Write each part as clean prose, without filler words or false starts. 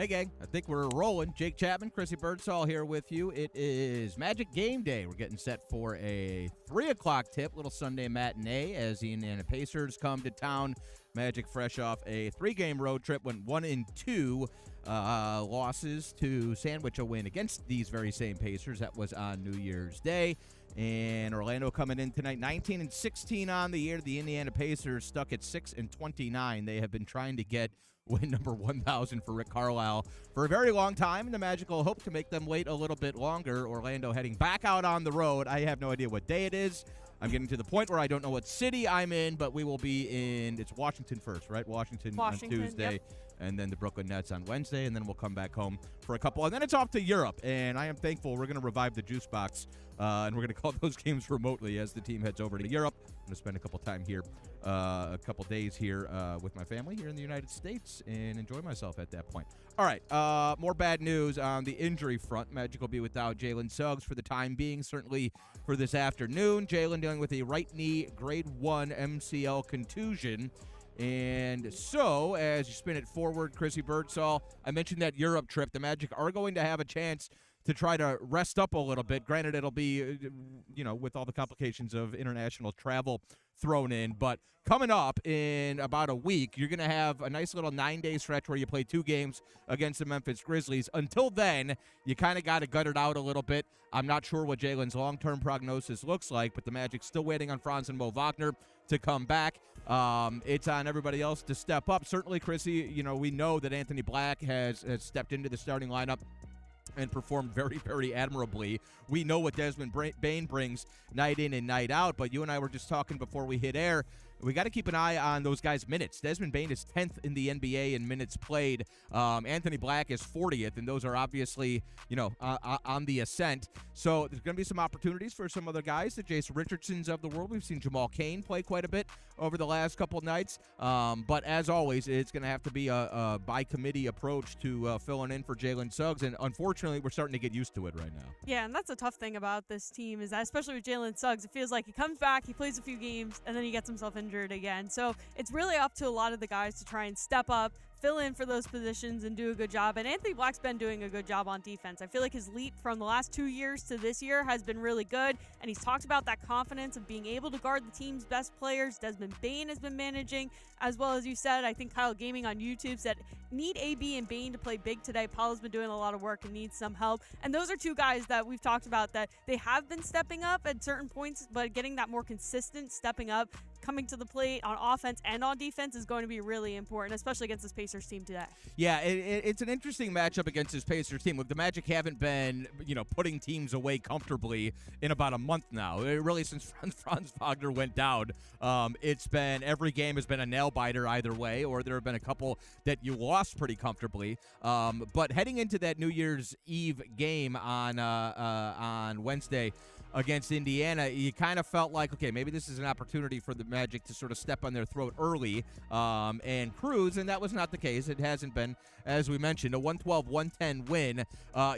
Hey, gang. I think we're rolling. Jake Chapman, Chrissy Birdsall here with you. It is Magic Game Day. We're getting set for a 3 o'clock tip, little Sunday matinee as the Indiana Pacers come to town. Magic fresh off a 3-game road trip, went 1-2 losses to sandwich a win against these very same Pacers. That was on New Year's Day. And Orlando coming in tonight, 19-16 on the year. The Indiana Pacers stuck at 6-29. They have been trying to get win number 1,000 for Rick Carlisle for a very long time, and the Magic will hope to make them wait a little bit longer. Orlando heading back out on the road. I have no idea what day it is. I'm getting to the point where I don't know what city I'm in, but we will be in, it's Washington first, right? Washington on Tuesday, yep. And then the Brooklyn Nets on Wednesday, and then we'll come back home for a couple. And then it's off to Europe, and I am thankful we're going to revive the juice box, and we're going to call those games remotely as the team heads over to Europe. I'm going to spend a couple days here with my family here in the United States and enjoy myself at that point. All right, more bad news on the injury front. Magic will be without Jalen Suggs for the time being, certainly for this afternoon. Jalen dealing with a right knee grade 1 MCL contusion. And so, as you spin it forward, Chrissy Birdsall, I mentioned that Europe trip. The Magic are going to have a chance to try to rest up a little bit. Granted, it'll be, with all the complications of international travel thrown in. But coming up in about a week, you're going to have a nice little 9-day stretch where you play 2 games against the Memphis Grizzlies. Until then, you kind of got to gut it out a little bit. I'm not sure what Jalen's long-term prognosis looks like, but the Magic's still waiting on Franz and Mo Wagner to come back. It's on everybody else to step up. Certainly, Chrissy, we know that Anthony Black has stepped into the starting lineup and performed very, very admirably. We know what Desmond Bane brings night in and night out, but you and I were just talking before we hit air. We got to keep an eye on those guys' minutes. Desmond Bane is 10th in the NBA in minutes played. Anthony Black is 40th, and those are obviously, on the ascent. So there's going to be some opportunities for some other guys, the Jason Richardsons of the world. We've seen Jamal Cain play quite a bit over the last couple of nights. But as always, it's going to have to be a by-committee approach to filling in for Jalen Suggs, and unfortunately, we're starting to get used to it right now. Yeah, and that's a tough thing about this team is that, especially with Jalen Suggs, it feels like he comes back, he plays a few games, and then he gets himself injured again. So it's really up to a lot of the guys to try and step up, fill in for those positions, and do a good job. And Anthony Black's been doing a good job on defense. I feel like his leap from the last 2 years to this year has been really good, and he's talked about that confidence of being able to guard the team's best players. Desmond Bane has been managing, as well as you said. I think Kyle Gaming on YouTube said, need AB and Bane to play big today. Paolo's been doing a lot of work and needs some help. And those are 2 guys that we've talked about that they have been stepping up at certain points, but getting that more consistent stepping up, coming to the plate on offense and on defense is going to be really important, especially against this Pacers team today. Yeah, it's an interesting matchup against this Pacers team. Look, the Magic haven't been, putting teams away comfortably in about a month now. Really, since Franz Wagner went down, it's been every game has been a nail-biter either way, or there have been a couple that you lost pretty comfortably. But heading into that New Year's Eve game on Wednesday against Indiana, you kind of felt like, okay, maybe this is an opportunity for the Magic to sort of step on their throat early and cruise, and that was not the case. It hasn't been, as we mentioned, a 112-110 win.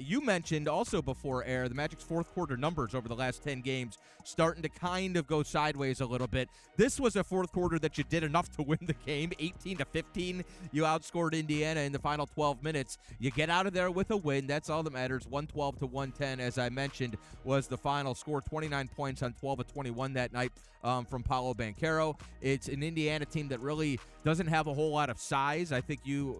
You mentioned also before air the Magic's fourth quarter numbers over the last 10 games starting to kind of go sideways a little bit. This was a fourth quarter that you did enough to win the game, 18-15. You outscored Indiana in the final 12 minutes. You get out of there with a win. That's all that matters. 112-110, as I mentioned, was the final score. 29 points on 12 of 21 that night from Paolo Banchero. It's an Indiana team that really doesn't have a whole lot of size. I think you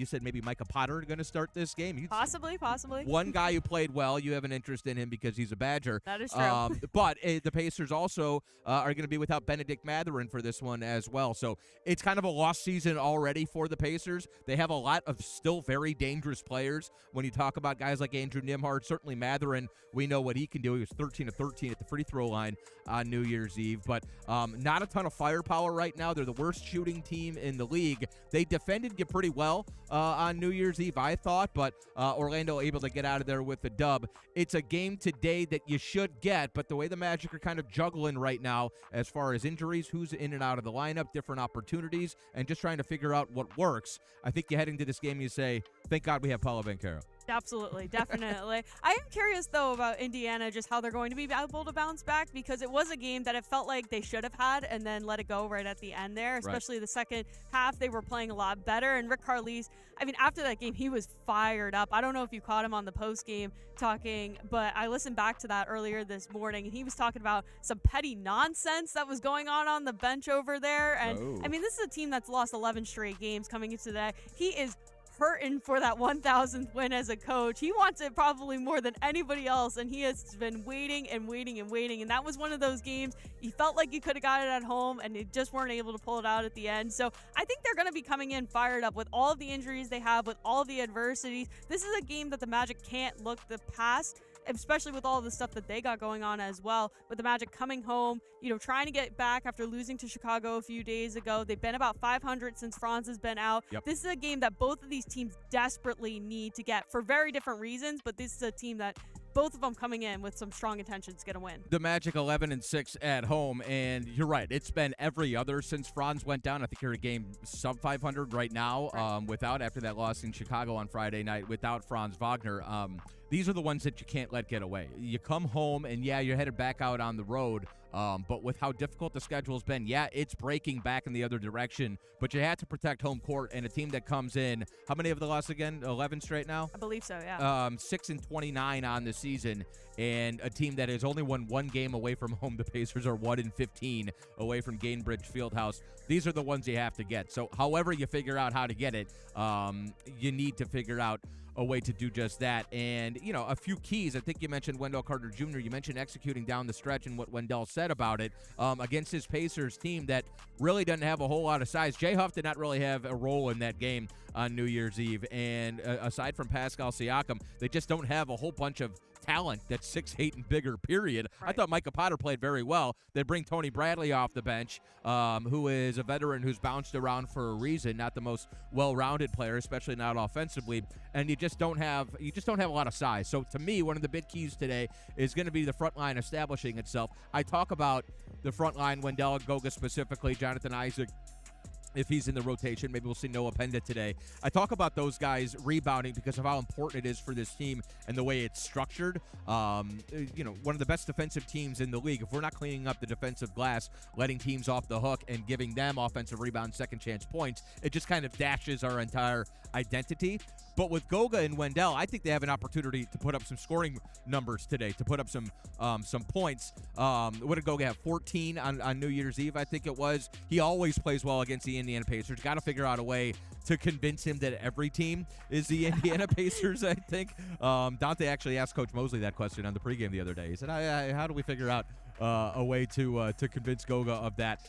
said maybe Micah Potter going to start this game. Possibly. One guy who played well, you have an interest in him because he's a Badger. That is true. But the Pacers also are going to be without Benedict Mathurin for this one as well. So it's kind of a lost season already for the Pacers. They have a lot of still very dangerous players. When you talk about guys like Andrew Nembhard, certainly Mathurin, we know what he can do. He was 13 of 13 at the free throw line on New Year's Eve. But not a ton of firepower right now. They're the worst shooting team in the league. They defended you pretty well on New Year's Eve, I thought, but Orlando able to get out of there with the dub. It's a game today that you should get, but the way the Magic are kind of juggling right now as far as injuries, who's in and out of the lineup, different opportunities, and just trying to figure out what works, I think you head into this game and you say, thank God we have Paolo Banchero. Absolutely, definitely. I am curious though about Indiana, just how they're going to be able to bounce back, because it was a game that it felt like they should have had and then let it go right at the end there. Especially the second half, they were playing a lot better. And Rick Carlisle, I mean, after that game, he was fired up. I don't know if you caught him on the post game talking, but I listened back to that earlier this morning, and he was talking about some petty nonsense that was going on the bench over there. And I mean, this is a team that's lost 11 straight games coming into today. He is hurting for that 1,000th win as a coach. He wants it probably more than anybody else, and he has been waiting and waiting and waiting. And that was one of those games you felt like you could have got it at home, and they just weren't able to pull it out at the end. So I think they're going to be coming in fired up with all of the injuries they have, with all of the adversities. This is a game that the Magic can't look the past, especially with all the stuff that they got going on as well. With the Magic coming home, trying to get back after losing to Chicago a few days ago. They've been about 500 since Franz has been out. This is a game that both of these teams desperately need to get for very different reasons, but this is a team that both of them coming in with some strong intentions to get a win. The Magic 11-6 at home, and you're right. It's been every other since Franz went down. I think you're a game sub 500 right now, without, after that loss in Chicago on Friday night, without Franz Wagner. These are the ones that you can't let get away. You come home, and you're headed back out on the road. But with how difficult the schedule's been, it's breaking back in the other direction. But you have to protect home court, and a team that comes in, how many have they lost again? 11 straight now? I believe so, yeah. 6-29 on the season, and a team that has only won one game away from home. The Pacers are 1-15 away from Gainbridge Fieldhouse. These are the ones you have to get. So however you figure out how to get it, you need to figure out a way to do just that. And, a few keys. I think you mentioned Wendell Carter Jr. You mentioned executing down the stretch and what Wendell said about it against his Pacers team that really doesn't have a whole lot of size. Jay Huff did not really have a role in that game on New Year's Eve. And aside from Pascal Siakam, they just don't have a whole bunch of talent that's 6'8" and bigger, period. I thought Micah Potter played very well. They bring Tony Bradley off the bench, who is a veteran who's bounced around for a reason, not the most well-rounded player, especially not offensively, and you just don't have a lot of size. So to me, one of the big keys today is going to be the front line establishing itself. I talk about the front line, Wendell Goga specifically, Jonathan Isaac, if he's in the rotation. Maybe we'll see Noah Penda today. I talk about those guys rebounding because of how important it is for this team and the way it's structured. One of the best defensive teams in the league. If we're not cleaning up the defensive glass, letting teams off the hook and giving them offensive rebound, second chance points, it just kind of dashes our entire identity. But with Goga and Wendell, I think they have an opportunity to put up some scoring numbers today, to put up some points. What did Goga have? 14 on New Year's Eve, I think it was. He always plays well against the Indiana Pacers. Got to figure out a way to convince him that every team is the Indiana Pacers, I think. Dante actually asked Coach Mosley that question on the pregame the other day. He said, how do we figure out a way to convince Goga of that?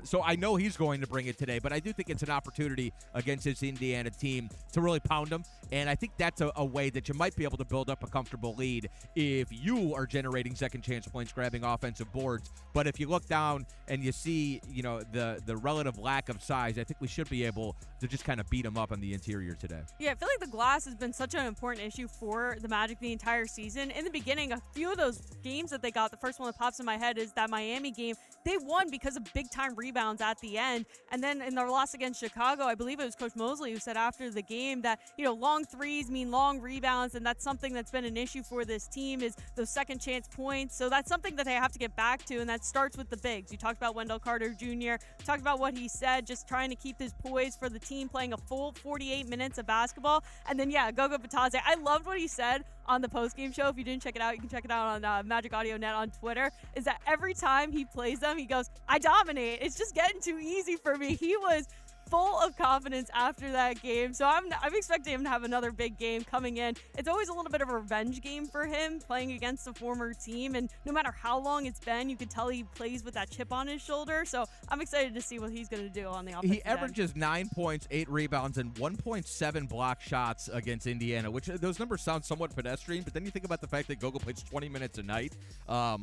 So I know he's going to bring it today, but I do think it's an opportunity against this Indiana team to really pound them. And I think that's a way that you might be able to build up a comfortable lead if you are generating second chance points, grabbing offensive boards. But if you look down and you see, the relative lack of size, I think we should be able to just kind of beat them up on the interior today. Yeah, I feel like the glass has been such an important issue for the Magic the entire season. In the beginning, a few of those games that they got, the first one that pops in my head is that Miami game. They won because of big-time rebounds at the end. And then in their loss against Chicago, I believe it was Coach Mosley who said after the game that, long threes mean long rebounds, and that's something that's been an issue for this team is those second chance points. So that's something that they have to get back to, and that starts with the bigs. You talked about Wendell Carter Jr., talked about what he said, just trying to keep his poise for the team, playing a full 48 minutes of basketball. And then, Goga Bitadze, I loved what he said on the postgame show. If you didn't check it out, you can check it out on Magic Audio Net on Twitter, is that every time he plays them, he goes, I dominate. It's just getting too easy for me. He was full of confidence after that game. So I'm expecting him to have another big game coming in. It's always a little bit of a revenge game for him playing against a former team. And no matter how long it's been, you can tell he plays with that chip on his shoulder. So I'm excited to see what he's going to do on the offensive He averages 9 points, 8 rebounds, and 1.7 block shots against Indiana, which those numbers sound somewhat pedestrian, but then you think about the fact that Goga plays 20 minutes a night,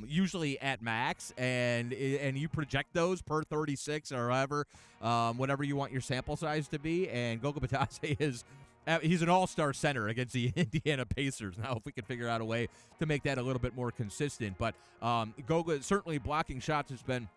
usually at max, and you project those per 36 or however, whatever you want your sample size to be, and Goga Bitadze he's an all-star center against the Indiana Pacers. Now, if we can figure out a way to make that a little bit more consistent. But Goga, certainly blocking shots has been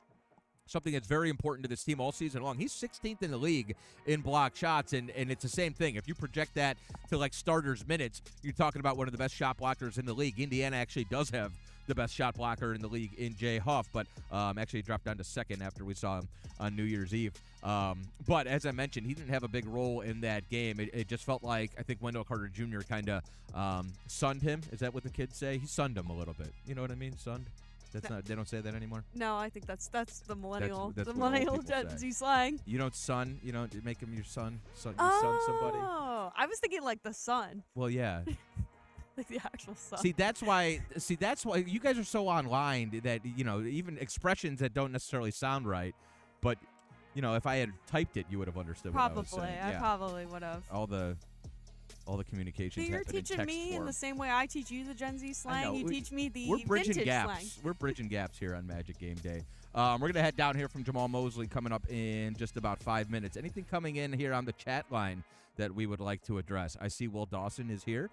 something that's very important to this team all season long. He's 16th in the league in block shots, and it's the same thing. If you project that to like starters minutes, you're talking about one of the best shot blockers in the league. Indiana actually does have the best shot blocker in the league in Jay Huff, but actually dropped down to second after we saw him on New Year's Eve. But as I mentioned, he didn't have a big role in that game. It just felt like, I think Wendell Carter Jr. kind of sunned him. Is that what the kids say? He sunned him a little bit. You know what I mean? Sunned? That's not. They don't say that anymore. No, I think that's the millennial, That's the what old millennial people Gen say. Z slang. You don't sun. You don't make him your son. You son somebody. Oh, I was thinking like the sun, Well, yeah. like the actual sun. See, that's why you guys are so online that even expressions that don't necessarily sound right, but if I had typed it, you would have understood what I was Probably, saying. I Yeah. probably would have. All the communications See, you're happen in teaching text me form. in the same way I teach you the Gen Z slang. know. You teach me the We're bridging vintage gaps. slang. We're bridging gaps here on Magic Game Day. We're going to head down here from Jamal Mosley coming up in just about 5 minutes. Anything coming in here on the chat line that we would like to address? I see Will Dawson is here.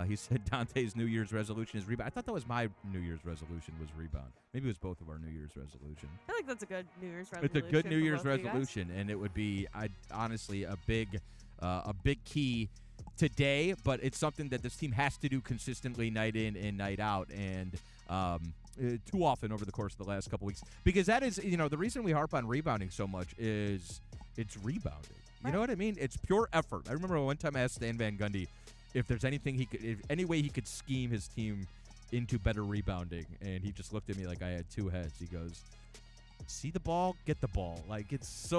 He said Dante's New Year's resolution is rebound. I thought that was my New Year's resolution was rebound. Maybe it was both of our New Year's resolution. I feel like that's a good New Year's resolution. It's a good New for Year's both of you guys. resolution, and it would be honestly a big key today, but it's something that this team has to do consistently night in and night out, and too often over the course of the last couple weeks. Because that is, the reason we harp on rebounding so much is it's rebounding. You know what I mean? It's pure effort. I remember one time I asked Stan Van Gundy if there's any way he could scheme his team into better rebounding, and he just looked at me like I had two heads. He goes, see the ball, get the ball. Like, it's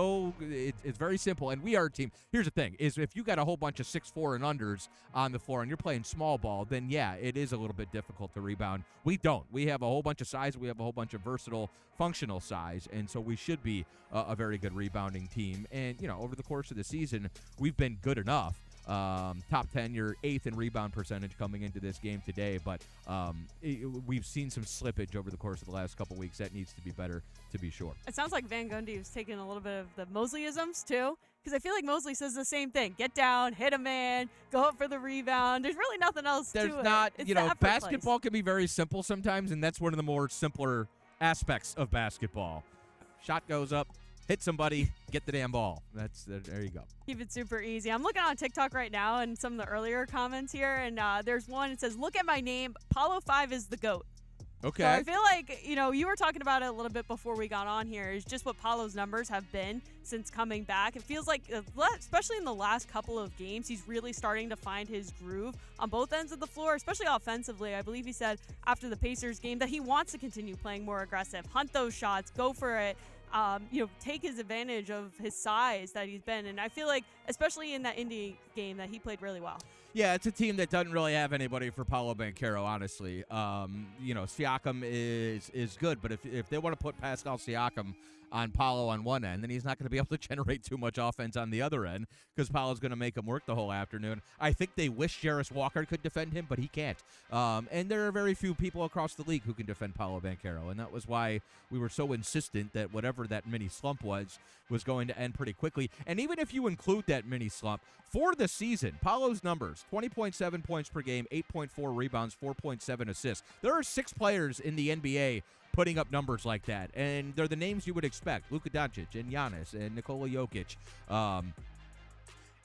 very simple. And we are a team. Here's the thing, is if you got a whole bunch of 6'4" and unders on the floor and you're playing small ball, then yeah, it is a little bit difficult to rebound. We don't. We have a whole bunch of size. We have a whole bunch of versatile, functional size. And so we should be a very good rebounding team. And, over the course of the season, we've been good enough. Top 10, you're 8th in rebound percentage coming into this game today, but we've seen some slippage over the course of the last couple weeks. That needs to be better, to be sure. It sounds like Van Gundy was taking a little bit of the Mosleyisms too, because I feel like Mosley says the same thing: get down, hit a man, go up for the rebound. There's really nothing else to it. There's not, It's the effort basketball can be very simple sometimes, and that's one of the more simpler aspects of basketball. Shot goes up, hit somebody, get the damn ball. There you go. Keep it super easy. I'm looking on TikTok right now and some of the earlier comments here, and there's one that says, look at my name, Paulo 5 is the GOAT. Okay. So I feel like, you were talking about it a little bit before we got on here, is just what Paulo's numbers have been since coming back. It feels like, especially in the last couple of games, he's really starting to find his groove on both ends of the floor, especially offensively. I believe he said after the Pacers game that he wants to continue playing more aggressive, hunt those shots, go for it. Take his advantage of his size that he's been. And I feel like, especially in that Indy game, that he played really well. Yeah, it's a team that doesn't really have anybody for Paolo Banchero, honestly. Siakam is good, but if they want to put Pascal Siakam on Paolo on one end, then he's not going to be able to generate too much offense on the other end because Paolo's going to make him work the whole afternoon. I think they wish Jarris Walker could defend him, but he can't. And there are very few people across the league who can defend Paolo Banchero, and that was why we were so insistent that whatever that mini slump was going to end pretty quickly. And even if you include that mini slump, for the season, Paolo's numbers, 20.7 points per game, 8.4 rebounds, 4.7 assists. There are 6 players in the NBA putting up numbers like that, and they're the names you would expect: Luka Doncic and Giannis and Nikola Jokic.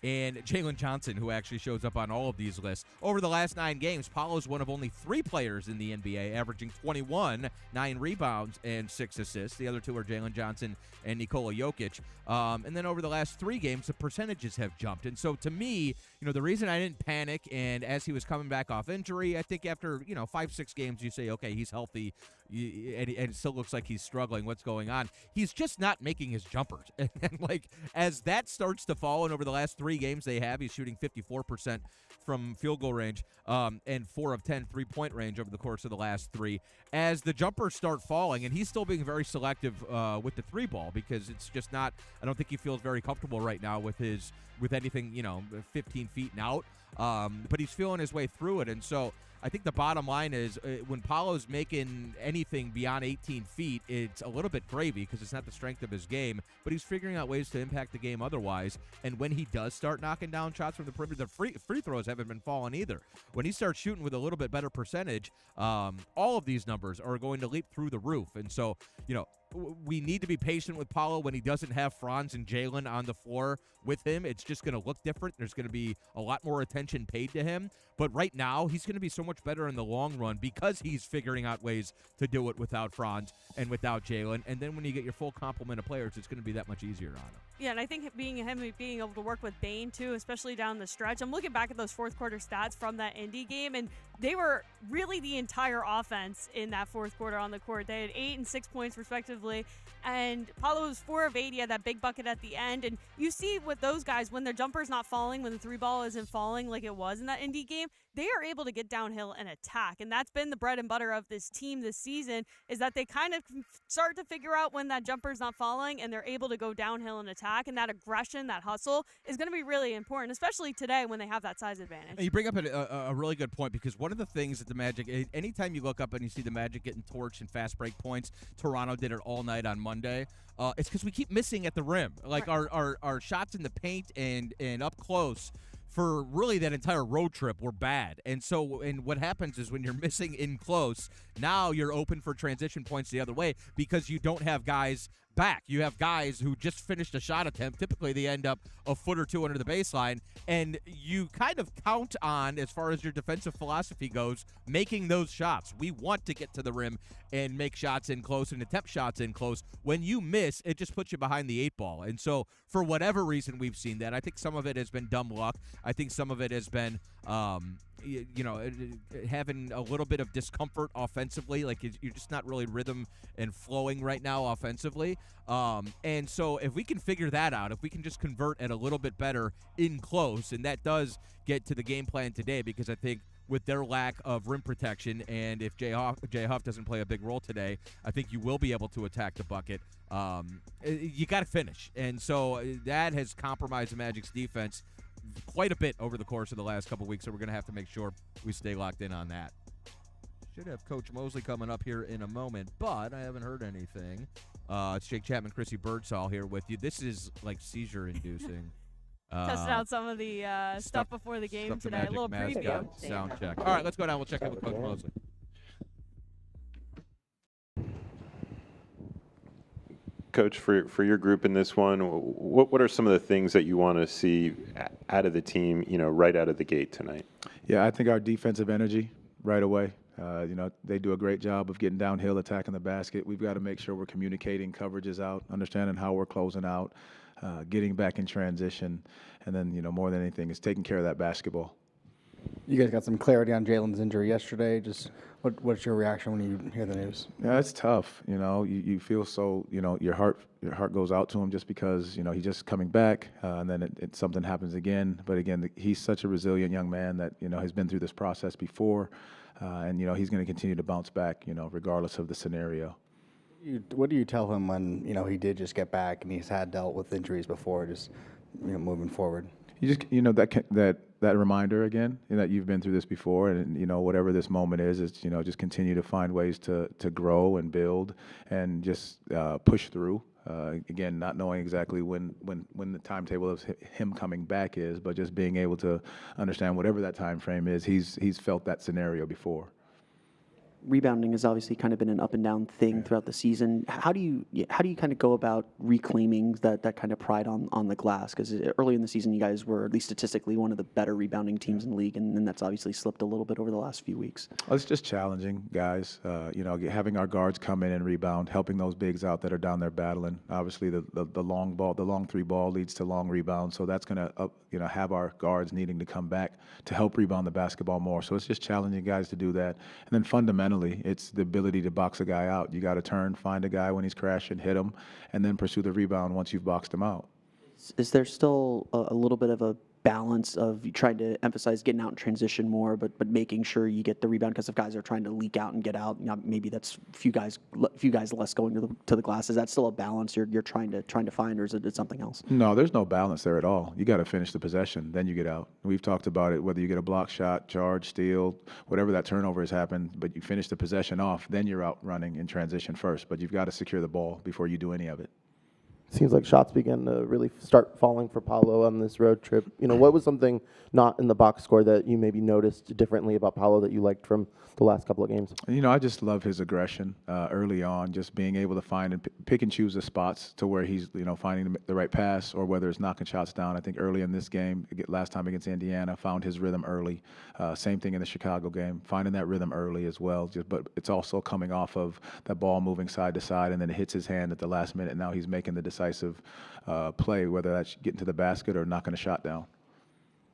And Jalen Johnson, who actually shows up on all of these lists. Over the last 9 games, Paolo's one of only 3 players in the NBA averaging 21, 9 rebounds, and 6 assists. The other 2 are Jalen Johnson and Nikola Jokic. And then over the last 3 games, the percentages have jumped. And so to me, the reason I didn't panic, and as he was coming back off injury, I think after, 5-6 games, you say, okay, he's healthy, and it still looks like he's struggling. What's going on? He's just not making his jumpers. And as that starts to fall, and over the last 3 games they have, he's shooting 54% from field goal range and 4 of 10 3-point range over the course of the last 3. As the jumpers start falling, and he's still being very selective with the 3 ball, because it's just not, I don't think he feels very comfortable right now with anything 15 feet and out, but he's feeling his way through it. And so I think the bottom line is when Paolo's making anything beyond 18 feet, it's a little bit gravy because it's not the strength of his game, but he's figuring out ways to impact the game otherwise. And when he does start knocking down shots from the perimeter, the free throws haven't been falling either. When he starts shooting with a little bit better percentage, all of these numbers are going to leap through the roof. And so, we need to be patient with Paolo when he doesn't have Franz and Jalen on the floor with him. It's just going to look different. There's going to be a lot more attention paid to him. But right now, he's going to be so much better in the long run because he's figuring out ways to do it without Franz and without Jalen. And then when you get your full complement of players, it's going to be that much easier on him. Yeah, and I think being able to work with Bane, too, especially down the stretch. I'm looking back at those fourth quarter stats from that Indy game, and they were really the entire offense in that fourth quarter on the court. They had 8 and 6 points, respectively, and Paolo was 4 of 8. He had that big bucket at the end, and you see with those guys, when their jumper's not falling, when the three ball isn't falling like it was in that Indy game, they are able to get downhill and attack, and that's been the bread and butter of this team this season, is that they kind of start to figure out when that jumper's not falling, and they're able to go downhill and attack. And that aggression, that hustle is going to be really important, especially today when they have that size advantage. You bring up a really good point, because one of the things that the Magic, anytime you look up and you see the Magic getting torched in fast break points, Toronto did it all night on Monday, it's because we keep missing at the rim. Like our shots in the paint and up close for really that entire road trip were bad. And so, and what happens is when you're missing in close, now you're open for transition points the other way because you don't have guys back. You have guys who just finished a shot attempt. Typically, they end up a foot or two under the baseline, and you kind of count on, as far as your defensive philosophy goes, making those shots. We want to get to the rim and make shots in close and attempt shots in close. When you miss, it just puts you behind the 8 ball. And so, for whatever reason, we've seen that. I think some of it has been dumb luck. I think some of it has been having a little bit of discomfort offensively. Like, you're just not really rhythm and flowing right now offensively. And so if we can figure that out, if we can just convert at a little bit better in close, and that does get to the game plan today, because I think with their lack of rim protection, and if Jay Huff doesn't play a big role today, I think you will be able to attack the bucket. You got to finish. And so that has compromised the Magic's defense quite a bit over the course of the last couple weeks, so we're going to have to make sure we stay locked in on that. Should have Coach Mosley coming up here in a moment, but I haven't heard anything. It's Jake Chapman, Chrissy Birdsall here with you. This is like seizure-inducing. Testing out some of the stuff before the game today. A little preview. Sound check. All right, let's go down. We'll check in with Coach Mosley. Coach, for your group in this one, what are some of the things that you want to see out of the team, right out of the gate tonight? Yeah, I think our defensive energy right away. They do a great job of getting downhill, attacking the basket. We've got to make sure we're communicating coverages out, understanding how we're closing out, getting back in transition, and then, more than anything, is taking care of that basketball. You guys got some clarity on Jalen's injury yesterday. Just what's your reaction when you hear the news? Yeah, it's tough. You feel so, your heart goes out to him just because, he's just coming back, and then something happens again. But again, he's such a resilient young man that, has been through this process before, and, he's going to continue to bounce back, regardless of the scenario. What do you tell him when, he did just get back and he's had dealt with injuries before, just, moving forward? You just, that reminder again, that you've been through this before, and whatever this moment is just continue to find ways to grow and build and just push through. Again, not knowing exactly when the timetable of him coming back is, but just being able to understand whatever that time frame is. He's felt that scenario before. Rebounding has obviously kind of been an up and down thing throughout the season. How do you kind of go about reclaiming that kind of pride on the glass? Because early in the season, you guys were, at least statistically, one of the better rebounding teams in the league, and then that's obviously slipped a little bit over the last few weeks. Well, it's just challenging, guys. Having our guards come in and rebound, helping those bigs out that are down there battling. Obviously, the long ball, the long three ball leads to long rebounds, so that's going to have our guards needing to come back to help rebound the basketball more. So it's just challenging guys to do that, and then fundamentally, it's the ability to box a guy out. You got to turn, find a guy when he's crashing, hit him, and then pursue the rebound once you've boxed him out. Is there still a little bit of a balance of you trying to emphasize getting out in transition more, but making sure you get the rebound? Because if guys are trying to leak out and get out, maybe that's a few guys less going to the glass. Is that still a balance you're trying to find, or is it something else? No, there's no balance there at all. You got to finish the possession, then you get out. We've talked about it, whether you get a block shot, charge, steal, whatever that turnover has happened, but you finish the possession off, then you're out running in transition first. But you've got to secure the ball before you do any of it. seems like shots began to really start falling for Paolo on this road trip. What was something not in the box score that you maybe noticed differently about Paolo that you liked from the last couple of games? I just love his aggression early on, just being able to find and pick and choose the spots to where he's, finding the right pass or whether it's knocking shots down. I think early in this game, last time against Indiana, found his rhythm early. Same thing in the Chicago game, finding that rhythm early as well. But it's also coming off of that ball moving side to side, and then it hits his hand at the last minute. Now he's making the decisive play, whether that's getting to the basket or knocking a shot down.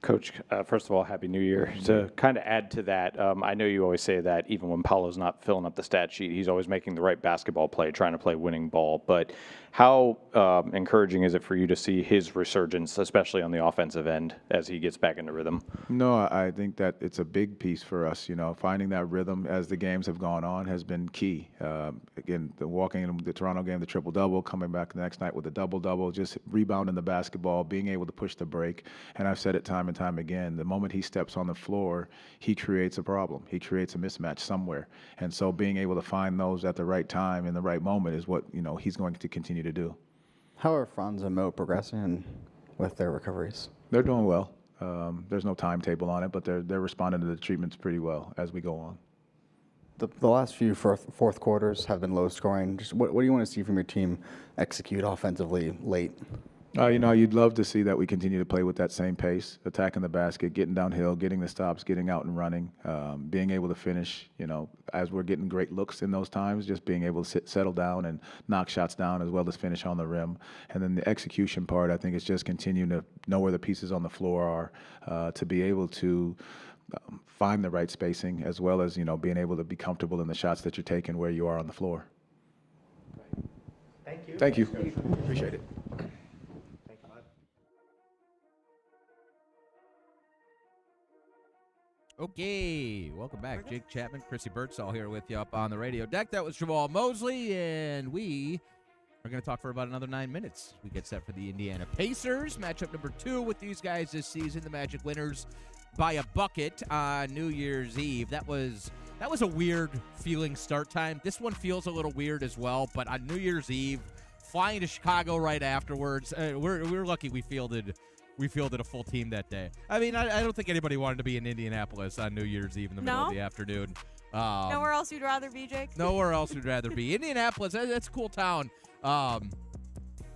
Coach, first of all, Happy New Year. To kind of add to that, I know you always say that even when Paolo's not filling up the stat sheet, he's always making the right basketball play, trying to play winning ball. But how encouraging is it for you to see his resurgence, especially on the offensive end, as he gets back into rhythm? No, I think that it's a big piece for us. Finding that rhythm as the games have gone on has been key. Again, walking in the Toronto game, the triple-double, coming back the next night with a double-double, just rebounding the basketball, being able to push the break. And I've said it time and time again, the moment he steps on the floor, he creates a problem. He creates a mismatch somewhere. And so being able to find those at the right time in the right moment is what, he's going to continue to do. How are Franz and Mo progressing with their recoveries? They're doing well. There's no timetable on it, but they're responding to the treatments pretty well as we go on. The last few fourth quarters have been low scoring. Just what do you want to see from your team execute offensively late? You'd love to see that we continue to play with that same pace, attacking the basket, getting downhill, getting the stops, getting out and running, being able to finish, as we're getting great looks in those times, just being able to settle down and knock shots down as well as finish on the rim. And then the execution part, I think, is just continuing to know where the pieces on the floor are, to be able to find the right spacing as well as, being able to be comfortable in the shots that you're taking where you are on the floor. Thank you. Thank you. Appreciate it. Okay, welcome back. Jake Chapman, Chrissy Birdsall here with you up on the radio deck. That was Jamal Mosley, and we are going to talk for about another 9 minutes. We get set for the Indiana Pacers, matchup number 2 with these guys this season. The Magic winners by a bucket on New Year's Eve. That was a weird feeling start time. This one feels a little weird as well, but on New Year's Eve, flying to Chicago right afterwards, we're lucky we fielded a full team that day. I mean, I don't think anybody wanted to be in Indianapolis on New Year's Eve in the middle of the afternoon. Nowhere else you'd rather be, Jake? Nowhere else we'd rather be. Indianapolis, that's a cool town.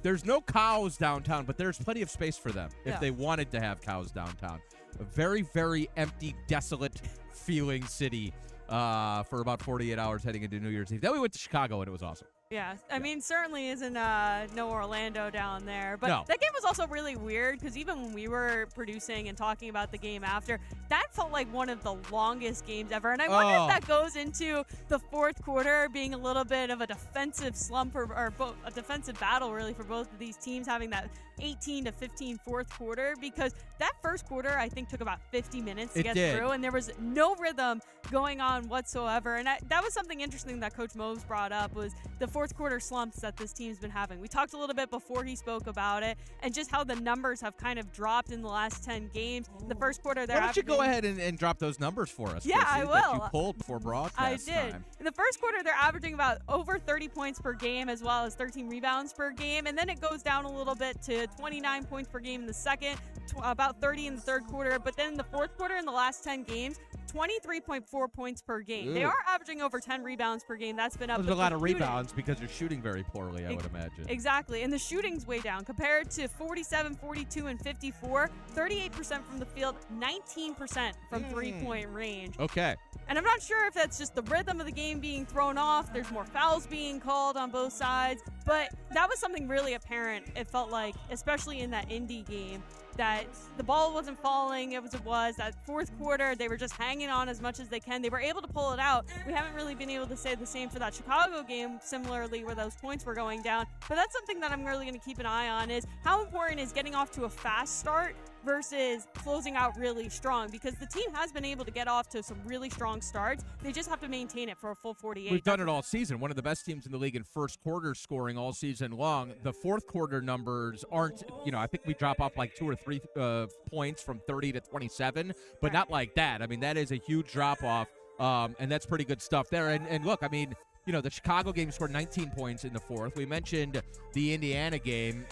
There's no cows downtown, but there's plenty of space for them if they wanted to have cows downtown. A very, very empty, desolate feeling city for about 48 hours heading into New Year's Eve. Then we went to Chicago, and it was awesome. Yeah, I mean, certainly isn't no Orlando down there. But No. that game was also really weird because even when we were producing and talking about the game after, that felt like one of the longest games ever. And I wonder if that goes into the fourth quarter being a little bit of a defensive slump or a defensive battle, really, for both of these teams, having that 18 to 15 fourth quarter, because that first quarter, I think, took about 50 minutes to get through, and there was no rhythm going on whatsoever. And that was something interesting that Coach Mose brought up, was the fourth quarter slumps that this team's been having. We talked a little bit before he spoke about it, and just how the numbers have kind of dropped in the last 10 games. The first quarter, Why don't you go ahead and drop those numbers for us? Yeah, Chrissy, I will. That you pulled before broadcast I did. time. In the first quarter, they're averaging about over 30 points per game, as well as 13 rebounds per game, and then it goes down a little bit to 29 points per game in the second, about 30 in the third quarter, but then in the fourth quarter, in the last 10 games, 23.4 points per game. They are averaging over 10 rebounds per game. That's been up. There's a lot of rebounds because they're shooting very poorly, I would imagine. Exactly. And the shooting's way down compared to 47, 42, and 54. 38% from the field, 19% from three-point range. Okay. And I'm not sure if that's just the rhythm of the game being thrown off. There's more fouls being called on both sides. But that was something really apparent, it felt like, especially in that Indy game, that the ball wasn't falling. It was that fourth quarter, they were just hanging on as much as they can. They were able to pull it out. We haven't really been able to say the same for that Chicago game, similarly, where those points were going down. But that's something that I'm really going to keep an eye on, is how important is getting off to a fast start versus closing out really strong, because the team has been able to get off to some really strong starts. They just have to maintain it for a full 48. We've done it all season. One of the best teams in the league in first quarter scoring all season long. The fourth quarter numbers aren't, I think we drop off like 2 or 3 points from 30 to 27, but not like that. I mean, that is a huge drop off, and that's pretty good stuff there. And look, I mean, the Chicago game scored 19 points in the fourth. We mentioned the Indiana game,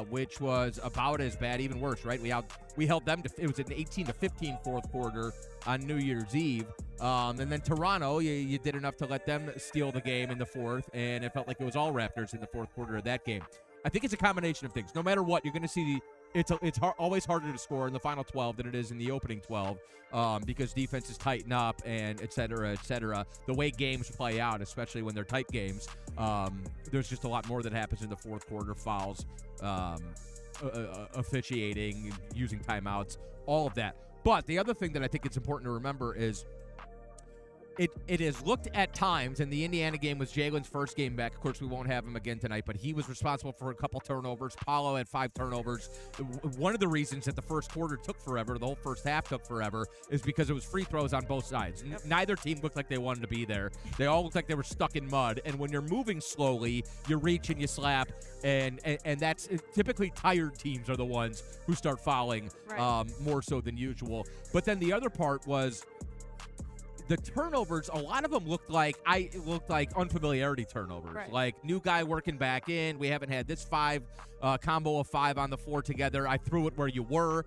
which was about as bad, even worse, right? We held them to, it was an 18-15 fourth quarter on New Year's Eve. And then Toronto, you did enough to let them steal the game in the fourth, and it felt like it was all Raptors in the fourth quarter of that game. I think it's a combination of things. No matter what, you're going to see it's always harder to score in the final 12 than it is in the opening 12 because defenses tighten up and et cetera, et cetera. The way games play out, especially when they're tight games, there's just a lot more that happens in the fourth quarter. Fouls, officiating, using timeouts, all of that. But the other thing that I think it's important to remember is it is looked at times, and the Indiana game was Jalen's first game back. Of course, we won't have him again tonight, but he was responsible for a couple turnovers. Paolo had 5 turnovers. One of the reasons that the first quarter took forever, the whole first half took forever, is because it was free throws on both sides. Yep. Neither team looked like they wanted to be there. They all looked like they were stuck in mud, and when you're moving slowly, you reach and you slap, and that's typically tired teams are the ones who start fouling more so than usual. But then the other part was the turnovers. A lot of them looked like unfamiliarity turnovers, like new guy working back in. We haven't had this combo of 5 on the floor together. I threw it where you were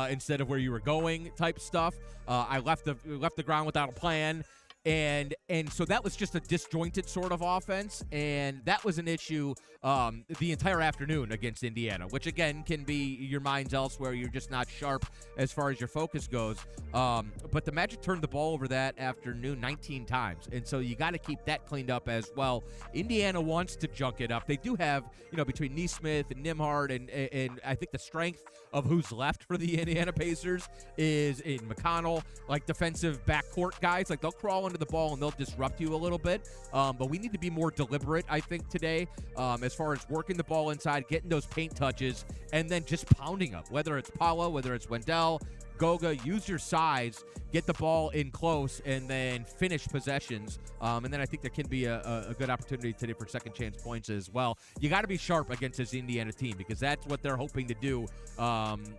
instead of where you were going type stuff. I left the ground without a plan. And so that was just a disjointed sort of offense, and that was an issue the entire afternoon against Indiana, which again can be your mind's elsewhere. You're just not sharp as far as your focus goes. But the Magic turned the ball over that afternoon 19 times, and so you got to keep that cleaned up as well. Indiana wants to junk it up. They do have, between Nesmith and Nimhard, and I think the strength of who's left for the Indiana Pacers is in McConnell, like defensive backcourt guys. Like they'll crawl into the ball and they'll disrupt you a little bit. But we need to be more deliberate, I think, today as far as working the ball inside, getting those paint touches, and then just pounding up, whether it's Paolo, whether it's Wendell, Goga. Use your size, get the ball in close, and then finish possessions. And then I think there can be a good opportunity today for second chance points as well. You got to be sharp against this Indiana team because that's what they're hoping to do,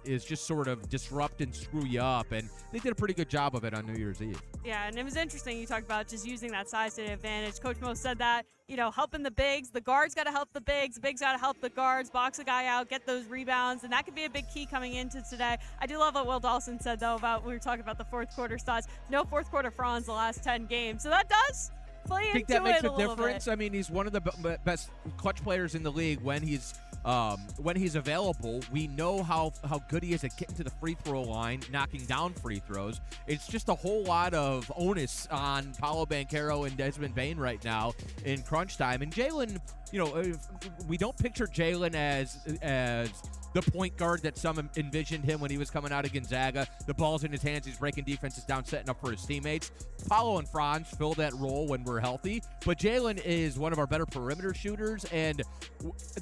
is just sort of disrupt and screw you up. And they did a pretty good job of it on New Year's Eve. Yeah, and it was interesting you talked about just using that size to the advantage. Coach Mo said that, helping the bigs. The guards got to help the bigs got to help the guards, box a guy out, get those rebounds, and that could be a big key coming into today. I do love what Will Dawson said, though, about we were talking about the fourth quarter stats. No fourth quarter Franz the last 10 games. So that does play into it a little bit. I think that makes a difference. I mean, he's one of the best clutch players in the league when he's available. We know how good he is at getting to the free throw line, knocking down free throws. It's just a whole lot of onus on Paolo Banchero and Desmond Bane right now in crunch time. And Jalen, we don't picture Jalen as the point guard that some envisioned him when he was coming out of Gonzaga. The ball's in his hands. He's breaking defenses down, setting up for his teammates. Paolo and Franz fill that role when we're healthy. But Jalen is one of our better perimeter shooters, and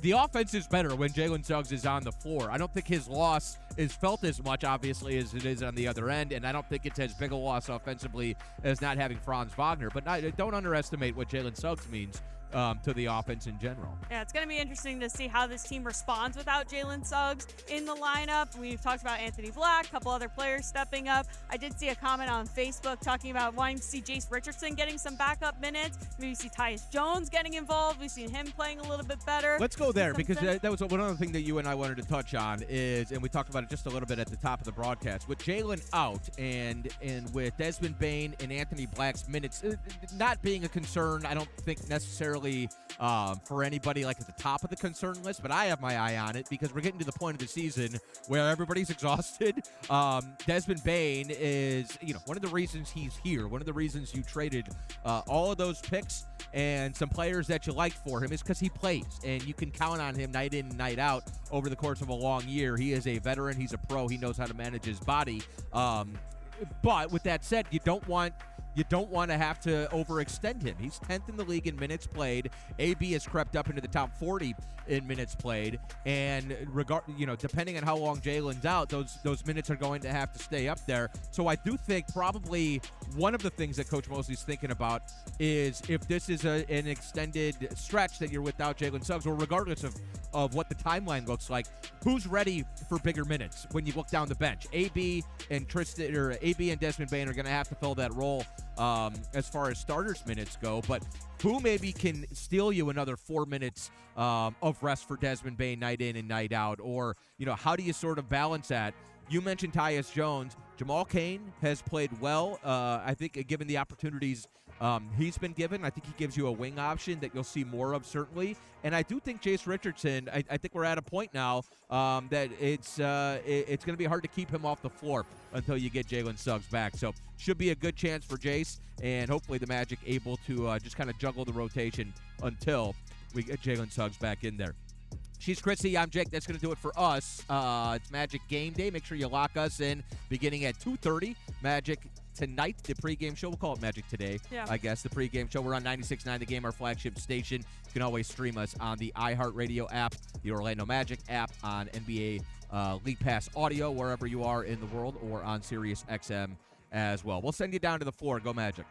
the offense is better when Jalen Suggs is on the floor. I don't think his loss is felt as much, obviously, as it is on the other end, and I don't think it's as big a loss offensively as not having Franz Wagner. But don't underestimate what Jalen Suggs means to the offense in general. Yeah, it's going to be interesting to see how this team responds without Jalen Suggs in the lineup. We've talked about Anthony Black, a couple other players stepping up. I did see a comment on Facebook talking about wanting to see Jace Richardson getting some backup minutes. Maybe see Tyus Jones getting involved. We've seen him playing a little bit better. Let's go there because that was one other thing that you and I wanted to touch on is, and we talked about it just a little bit at the top of the broadcast, with Jalen out and with Desmond Bane and Anthony Black's minutes not being a concern, I don't think necessarily for anybody like at the top of the concern list, but I have my eye on it because we're getting to the point of the season where everybody's exhausted. Desmond Bane is, one of the reasons he's here, one of the reasons you traded all of those picks and some players that you like for him is because he plays, and you can count on him night in and night out over the course of a long year. He is a veteran. He's a pro. He knows how to manage his body. But with that said, you don't want to have to overextend him. He's 10th in the league in minutes played. AB has crept up into the top 40 in minutes played, and depending on how long Jalen's out, those minutes are going to have to stay up there. So I do think probably one of the things that Coach Mosley's thinking about is if this is an extended stretch that you're without Jalen Suggs, or regardless of what the timeline looks like, who's ready for bigger minutes when you look down the bench? AB and Desmond Bane are going to have to fill that role as far as starters minutes go, but who maybe can steal you another 4 minutes of rest for Desmond Bain night in and night out? Or, how do you sort of balance that? You mentioned Tyus Jones. Jamal Cain has played well. I think given the opportunities he's been given, I think he gives you a wing option that you'll see more of, certainly. And I do think Jace Richardson, I think we're at a point now that it's going to be hard to keep him off the floor until you get Jalen Suggs back. So should be a good chance for Jace, and hopefully the Magic able to just kind of juggle the rotation until we get Jalen Suggs back in there. She's Chrissy. I'm Jake. That's going to do it for us. It's Magic Game Day. Make sure you lock us in beginning at 2:30. Magic tonight, the pregame show. We'll call it Magic today, I guess, the pregame show. We're on 96.9 The Game, our flagship station. You can always stream us on the iHeartRadio app, the Orlando Magic app, on NBA League Pass Audio, wherever you are in the world, or on Sirius XM as well. We'll send you down to the floor. Go Magic.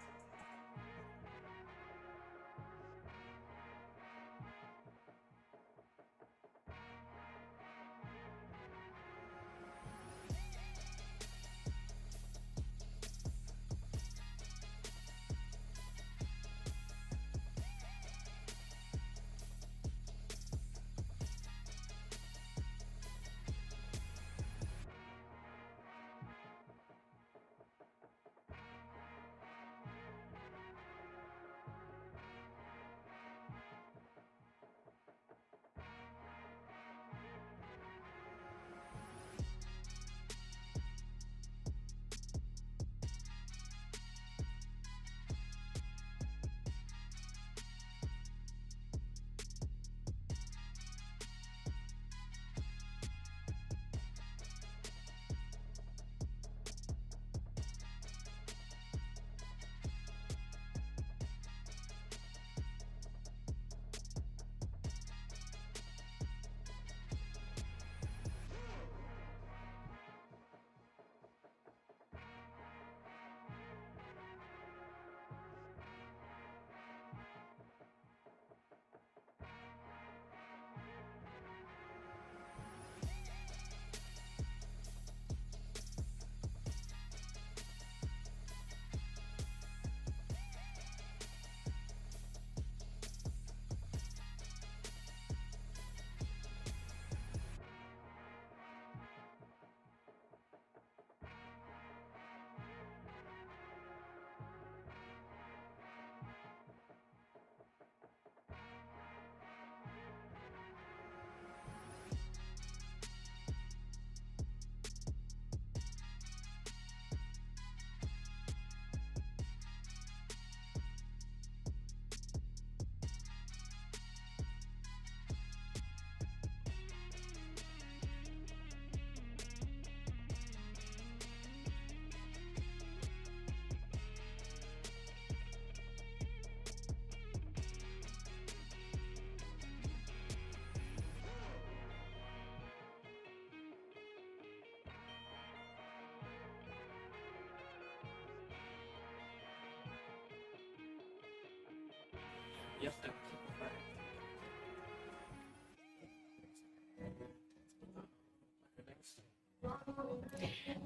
Yes,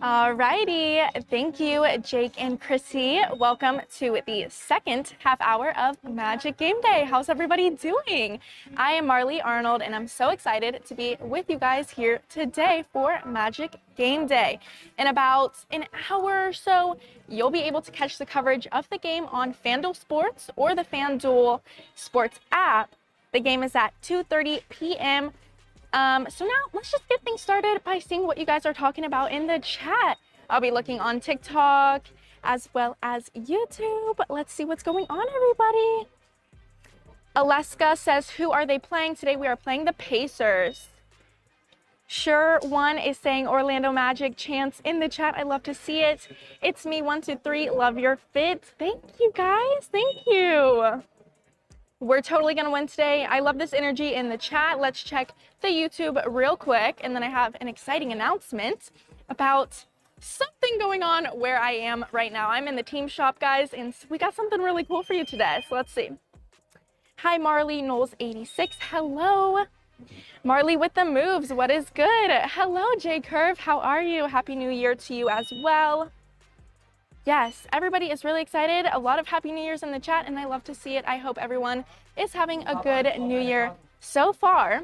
Alrighty, thank you, Jake and Chrissy. Welcome to the second half hour of Magic Game Day. How's everybody doing? I am Marley Arnold, and I'm so excited to be with you guys here today for Magic Game Day. In about an hour or so, you'll be able to catch the coverage of the game on FanDuel Sports or the FanDuel Sports app. The game is at 2:30 p.m. So now let's just get things started by seeing what you guys are talking about in the chat. I'll be looking on TikTok as well as YouTube. Let's see what's going on, everybody. Alaska says, who are they playing? Today we are playing the Pacers. Sure One is saying Orlando Magic. Chance in the chat. I love to see it. It's me, 123. Love your fit. Thank you, guys. Thank you. We're totally going to win today. I love this energy in the chat. Let's check the YouTube real quick. And then I have an exciting announcement about something going on where I am right now. I'm in the team shop, guys, and we got something really cool for you today. So let's see. Hi, Marley, Knowles86. Hello. Marley with the moves. What is good? Hello, J Curve. How are you? Happy New Year to you as well. Yes, everybody is really excited. A lot of Happy New Year's in the chat, and I love to see it. I hope everyone is having a good New Year so far.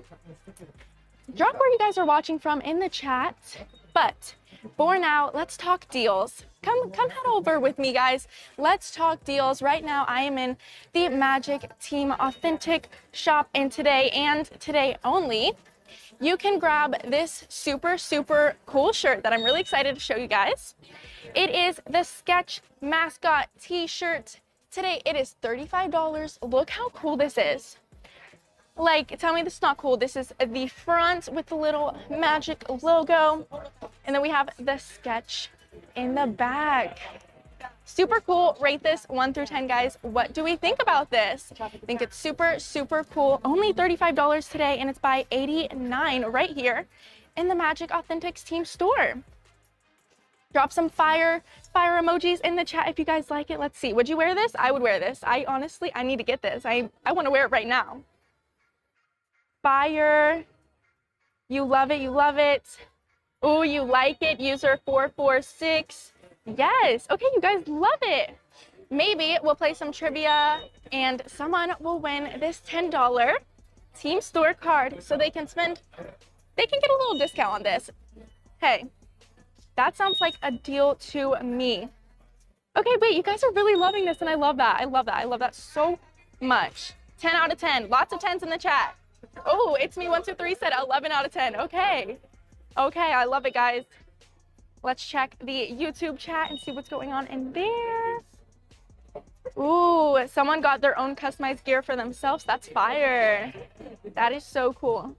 Drop where you guys are watching from in the chat. But for now, let's talk deals. Come head over with me, guys. Let's talk deals. Right now, I am in the Magic Team Authentic shop, and today only, you can grab this super cool shirt that I'm really excited to show you guys. It is the Sketch mascot t-shirt. Today it is $35. Look how cool this is. Like, tell me this is not cool. This is the front with the little Magic logo. And then we have the Sketch in the back. Super cool. Rate this 1 through 10, guys. What do we think about this? I think it's super cool. Only $35 today, and it's by 89 right here in the Magic Authentics team store. Drop some fire emojis in the chat if you guys like it. Let's see. Would you wear this? I would wear this. I need to get this. I want to wear it right now. Fire. You love it. You love it. Oh, you like it. User 446. Yes. Okay, you guys love it. Maybe we'll play some trivia and someone will win this $10 team store card so they can get a little discount on this. Hey, that sounds like a deal to me. Okay, wait, you guys are really loving this and I love that. I love that so much. 10 out of 10. Lots of 10s in the chat. Oh, it's me 123 said 11 out of 10. Okay, I love it, guys. Let's check the YouTube chat and see what's going on in there. Ooh, someone got their own customized gear for themselves. That's fire. That is so cool.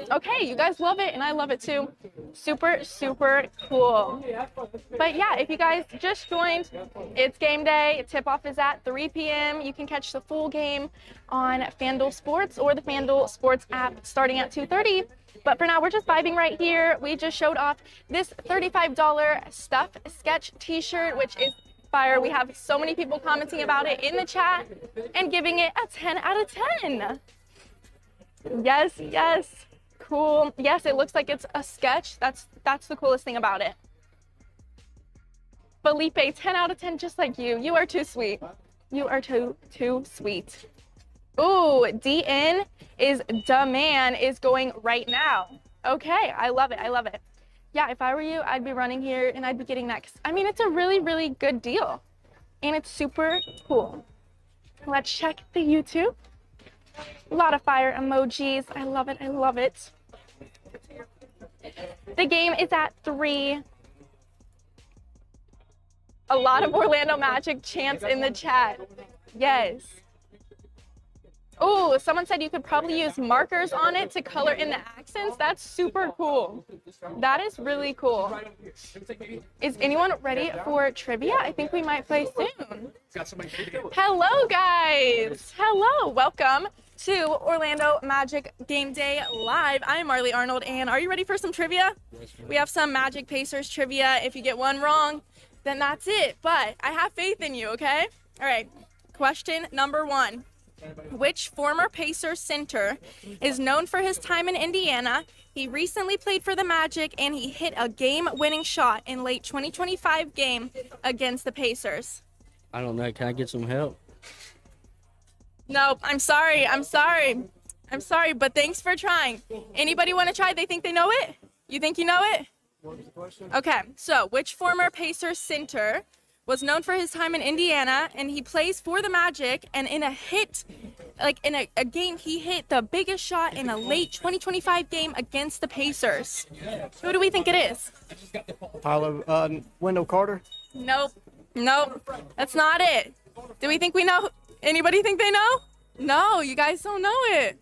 Okay, you guys love it and I love it too. Super cool. But yeah, if you guys just joined, it's game day. Tip-off is at 3 p.m. You can catch the full game on FanDuel Sports or the FanDuel Sports app starting at 2:30. But for now, we're just vibing right here. We just showed off this $35 Stuff Sketch t-shirt, which is fire. We have so many people commenting about it in the chat and giving it a 10 out of 10. Yes. Cool. Yes, it looks like it's a sketch. That's the coolest thing about it. Felipe, 10 out of 10, just like you. You are too sweet. You are too sweet. Ooh, DN is the man is going right now. Okay, I love it. Yeah, if I were you, I'd be running here and I'd be getting that. 'Cause, I mean, it's a really good deal. And it's super cool. Let's check the YouTube. A lot of fire emojis. I love it. The game is at 3. A lot of Orlando Magic chants in the chat. Yes. Oh, someone said you could probably use markers on it to color in the accents. That's super cool. That is really cool. Is anyone ready for trivia? I think we might play soon. Hello, guys. Hello. Welcome to Orlando Magic Game Day Live. I'm Marley Arnold, and are you ready for some trivia? We have some Magic Pacers trivia. If you get one wrong, then that's it. But I have faith in you, okay? All right. Question number 1. Which former Pacers center is known for his time in Indiana? He recently played for the Magic, and he hit a game-winning shot in late 2025 game against the Pacers. I don't know. Can I get some help? No, I'm sorry, but thanks for trying. Anybody want to try? They think they know it? You think you know it? Okay, so which former Pacers center was known for his time in Indiana, and he plays for the Magic, and in a game, he hit the biggest shot in a late 2025 game against the Pacers. Who do we think it is? Wendell Carter? Nope, that's not it. Do we think we know? Anybody think they know? No, you guys don't know it.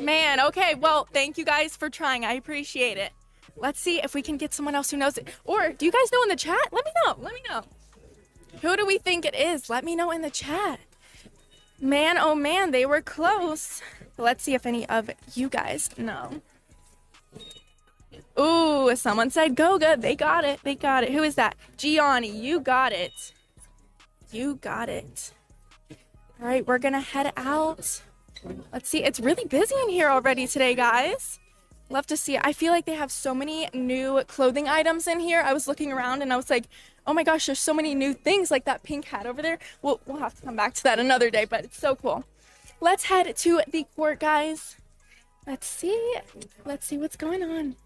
Man, okay, well, thank you guys for trying. I appreciate it. Let's see if we can get someone else who knows it. Or do you guys know in the chat? Let me know. Who do we think it is? Let me know in the chat. Man, oh man, they were close. Let's see if any of you guys know. Ooh, someone said Goga. They got it. Who is that? Gianni, you got it. All right, we're gonna head out. Let's see, it's really busy in here already today, guys. Love to see it. I feel like they have so many new clothing items in here. I was looking around and I was like, Oh my gosh, there's so many new things like that pink hat over there. We'll have to come back to that another day, but it's so cool. Let's head to the court, guys. Let's see what's going on.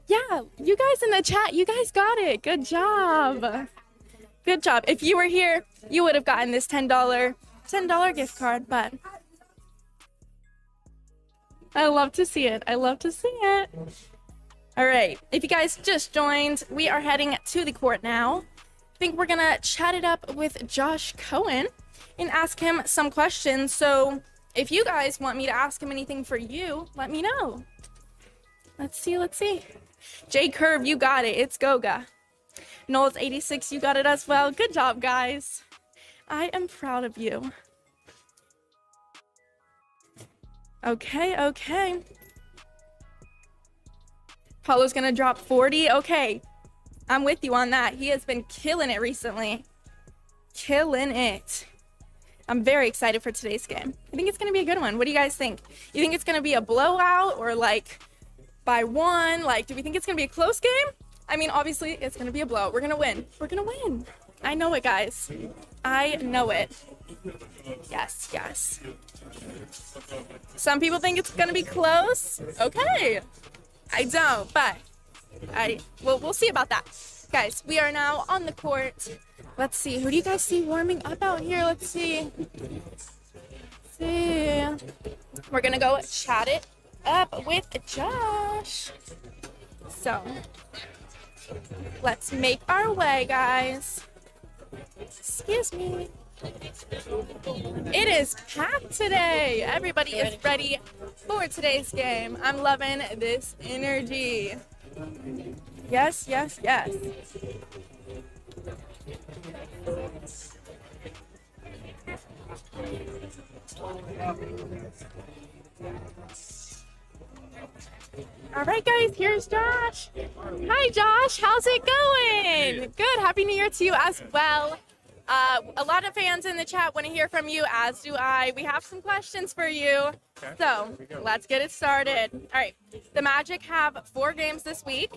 Yeah, you guys in the chat, you guys got it. Good job. Good job. If you were here, you would have gotten this $10 gift card, but I love to see it. I love to see it. All right, if you guys just joined, we are heading to the court now. I think we're gonna chat it up with Josh Cohen and ask him some questions. So if you guys want me to ask him anything for you, let me know. Let's see. J Curve, you got it. It's Goga. Knowles 86, you got it as well. Good job, guys. I am proud of you. Okay. Paulo's gonna drop 40. Okay, I'm with you on that. He has been killing it recently. Killing it. I'm very excited for today's game. I think it's gonna be a good one. What do you guys think? You think it's gonna be a blowout or like by one? Like, do we think it's gonna be a close game? I mean, obviously it's gonna be a blowout. We're gonna win. I know it, guys. I know it. Yes. Some people think it's gonna be close. Okay. I don't, but we'll see about that. Guys, we are now on the court. Let's see. Who do you guys see warming up out here? Let's see. We're gonna go chat it up with Josh. So let's make our way, guys. Excuse me. It is packed today. Everybody is ready for today's game. I'm loving this energy. Yes. All right, guys, here's Josh. Hi, Josh. How's it going? Good. Happy New Year to you as well. A lot of fans in the chat want to hear from you, as do I. We have some questions for you. Okay. So let's get it started. All right. The Magic have 4 games this week,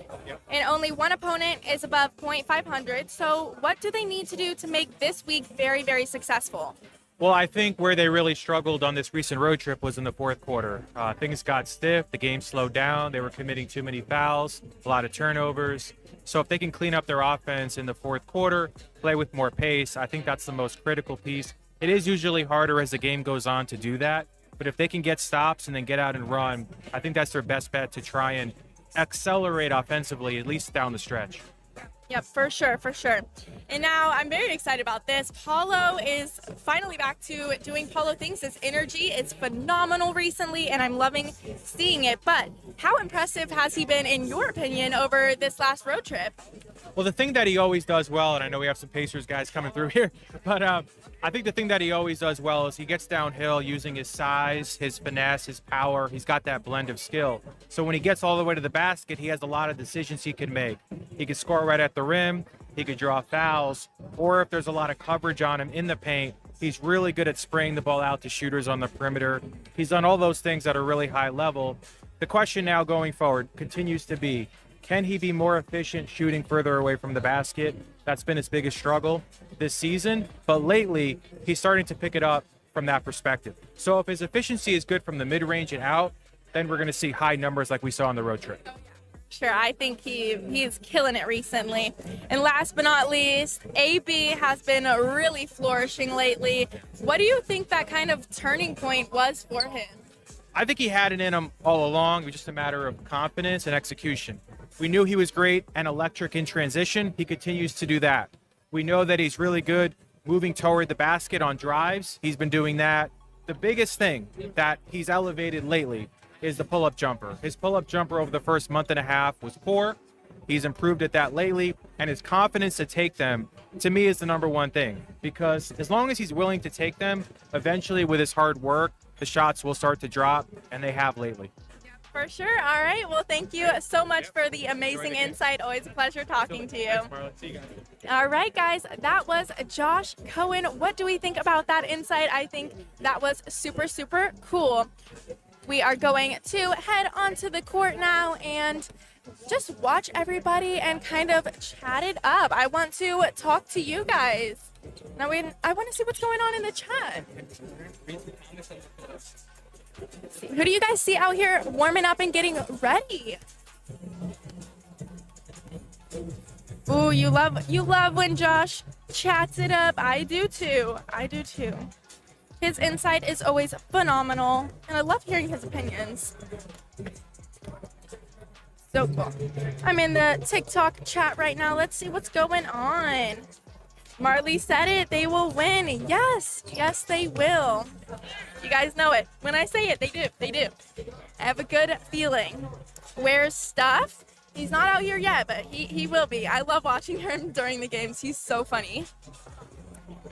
and only one opponent is above .500. So what do they need to do to make this week very, very successful? Well, I think where they really struggled on this recent road trip was in the fourth quarter. Things got stiff. The game slowed down. They were committing too many fouls, a lot of turnovers. So if they can clean up their offense in the fourth quarter, play with more pace, I think that's the most critical piece. It is usually harder as the game goes on to do that. But if they can get stops and then get out and run, I think that's their best bet to try and accelerate offensively, at least down the stretch. Yep, for sure. And now I'm very excited about this. Paulo is finally back to doing Paulo things. His energy is phenomenal recently, and I'm loving seeing it. But how impressive has he been, in your opinion, over this last road trip? Well, the thing that he always does well, and I know we have some Pacers guys coming through here, but I think the thing that he always does well is he gets downhill using his size, his finesse, his power. He's got that blend of skill. So when he gets all the way to the basket, he has a lot of decisions he can make. He can score right at the rim, he could draw fouls, or if there's a lot of coverage on him in the paint, he's really good at spraying the ball out to shooters on the perimeter. He's done all those things at a really high level. The question now going forward continues to be, can he be more efficient shooting further away from the basket? That's been his biggest struggle this season, but lately he's starting to pick it up from that perspective. So if his efficiency is good from the mid-range and out, then we're going to see high numbers like we saw on the road trip. Sure, I think he's killing it recently. And last but not least, AB has been really flourishing lately. What do you think that kind of turning point was for him? I think he had it in him all along. It was just a matter of confidence and execution. We knew he was great and electric in transition. He continues to do that. We know that he's really good moving toward the basket on drives. He's been doing that. The biggest thing that he's elevated lately is the pull-up jumper. His pull-up jumper over the first month and a half was poor. He's improved at that lately, and his confidence to take them, to me, is the number one thing. Because as long as he's willing to take them, eventually with his hard work, the shots will start to drop, and they have lately. For sure. All right. Well, thank you so much for the amazing insight. Always a pleasure talking to you. All right, guys. That was Josh Cohen. What do we think about that insight? I think that was super, super cool. We are going to head onto the court now and just watch everybody and kind of chat it up. I want to talk to you guys. Now, I want to see what's going on in the chat. Who do you guys see out here warming up and getting ready? Ooh, you love when Josh chats it up. I do too. I do too. His insight is always phenomenal, and I love hearing his opinions. So cool. I'm in the TikTok chat right now. Let's see what's going on. Marley said it. They will win. Yes. Yes, they will. You guys know it. When I say it, they do. They do. I have a good feeling. Where's Stuff? He's not out here yet, but he will be. I love watching him during the games. He's so funny.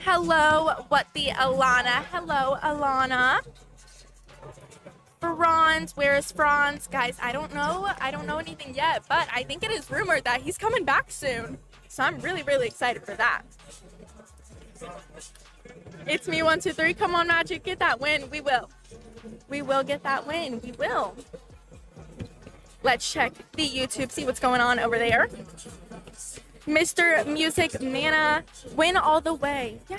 Hello, what the Alana? Hello, Alana. Franz, where is Franz? Guys, I don't know. I don't know anything yet, but I think it is rumored that he's coming back soon. So I'm really, really excited for that. It's me, 1, 2, 3. Come on, Magic, get that win. We will. We will get that win. We will. Let's check the YouTube, see what's going on over there. Mr. Music Mana, win all the way. Yeah,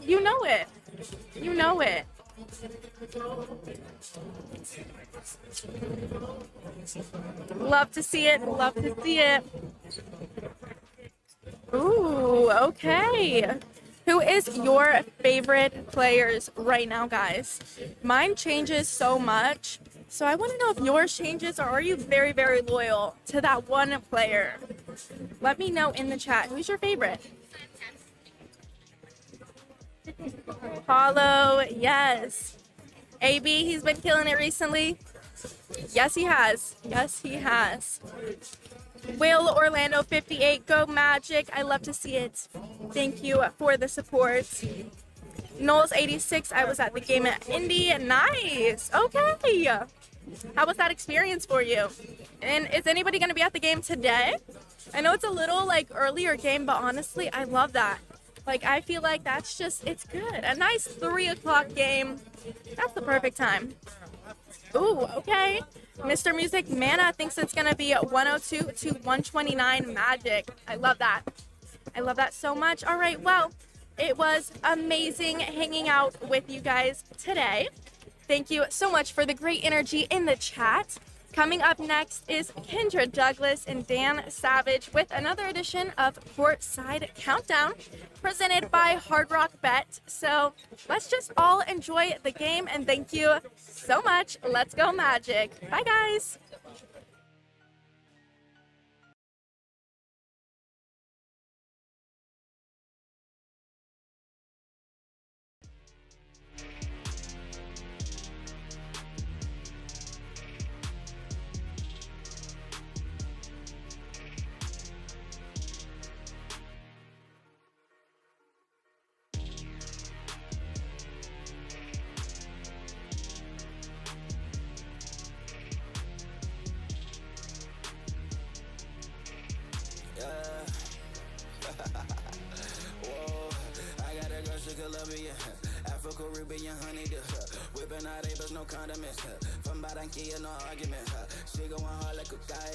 you know it. You know it. Love to see it. Love to see it. Ooh, okay. Who is your favorite players right now, guys? Mine changes so much. So I want to know if yours changes, or are you very, very loyal to that one player? Let me know in the chat. Who's your favorite? Paulo, yes. AB, he's been killing it recently. Yes, he has. Yes, he has. Will Orlando 58, go Magic. I love to see it. Thank you for the support. Knowles 86, I was at the game at Indy. Nice. Okay. How was that experience for you? And is anybody going to be at the game today? I know it's a little like earlier game, but honestly, I love that. Like, I feel like that's just, it's good. A nice 3 o'clock game. That's the perfect time. Ooh, okay. Mr. Music Mana thinks it's going to be 102 to 129 Magic. I love that. I love that so much. All right, well, it was amazing hanging out with you guys today. Thank you so much for the great energy in the chat. Coming up next is Kendra Douglas and Dan Savage with another edition of Courtside Countdown presented by Hard Rock Bet. So let's just all enjoy the game, and thank you so much. Let's go Magic. Bye, guys. Caribbean honeydew, whipping out Abels, no condiments. From Barranquilla, no argument. She going hard like a guy,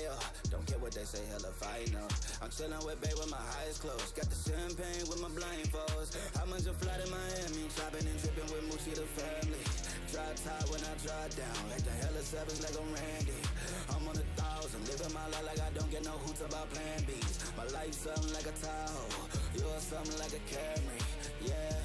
don't care what they say, hell if I know. I'm chilling with babe with my eyes closed. Got the champagne with my blindfolds. How much a flight in Miami? Shopping and tripping with Moochie the family. Drop top when I drop down. Like the hell of savage like I'm Randy. I'm on 1,000, living my life like I don't get no hoots about plan B's. My life something like a Tahoe. Yours something like a Camry. Yeah.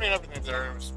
mean, everything's there. It was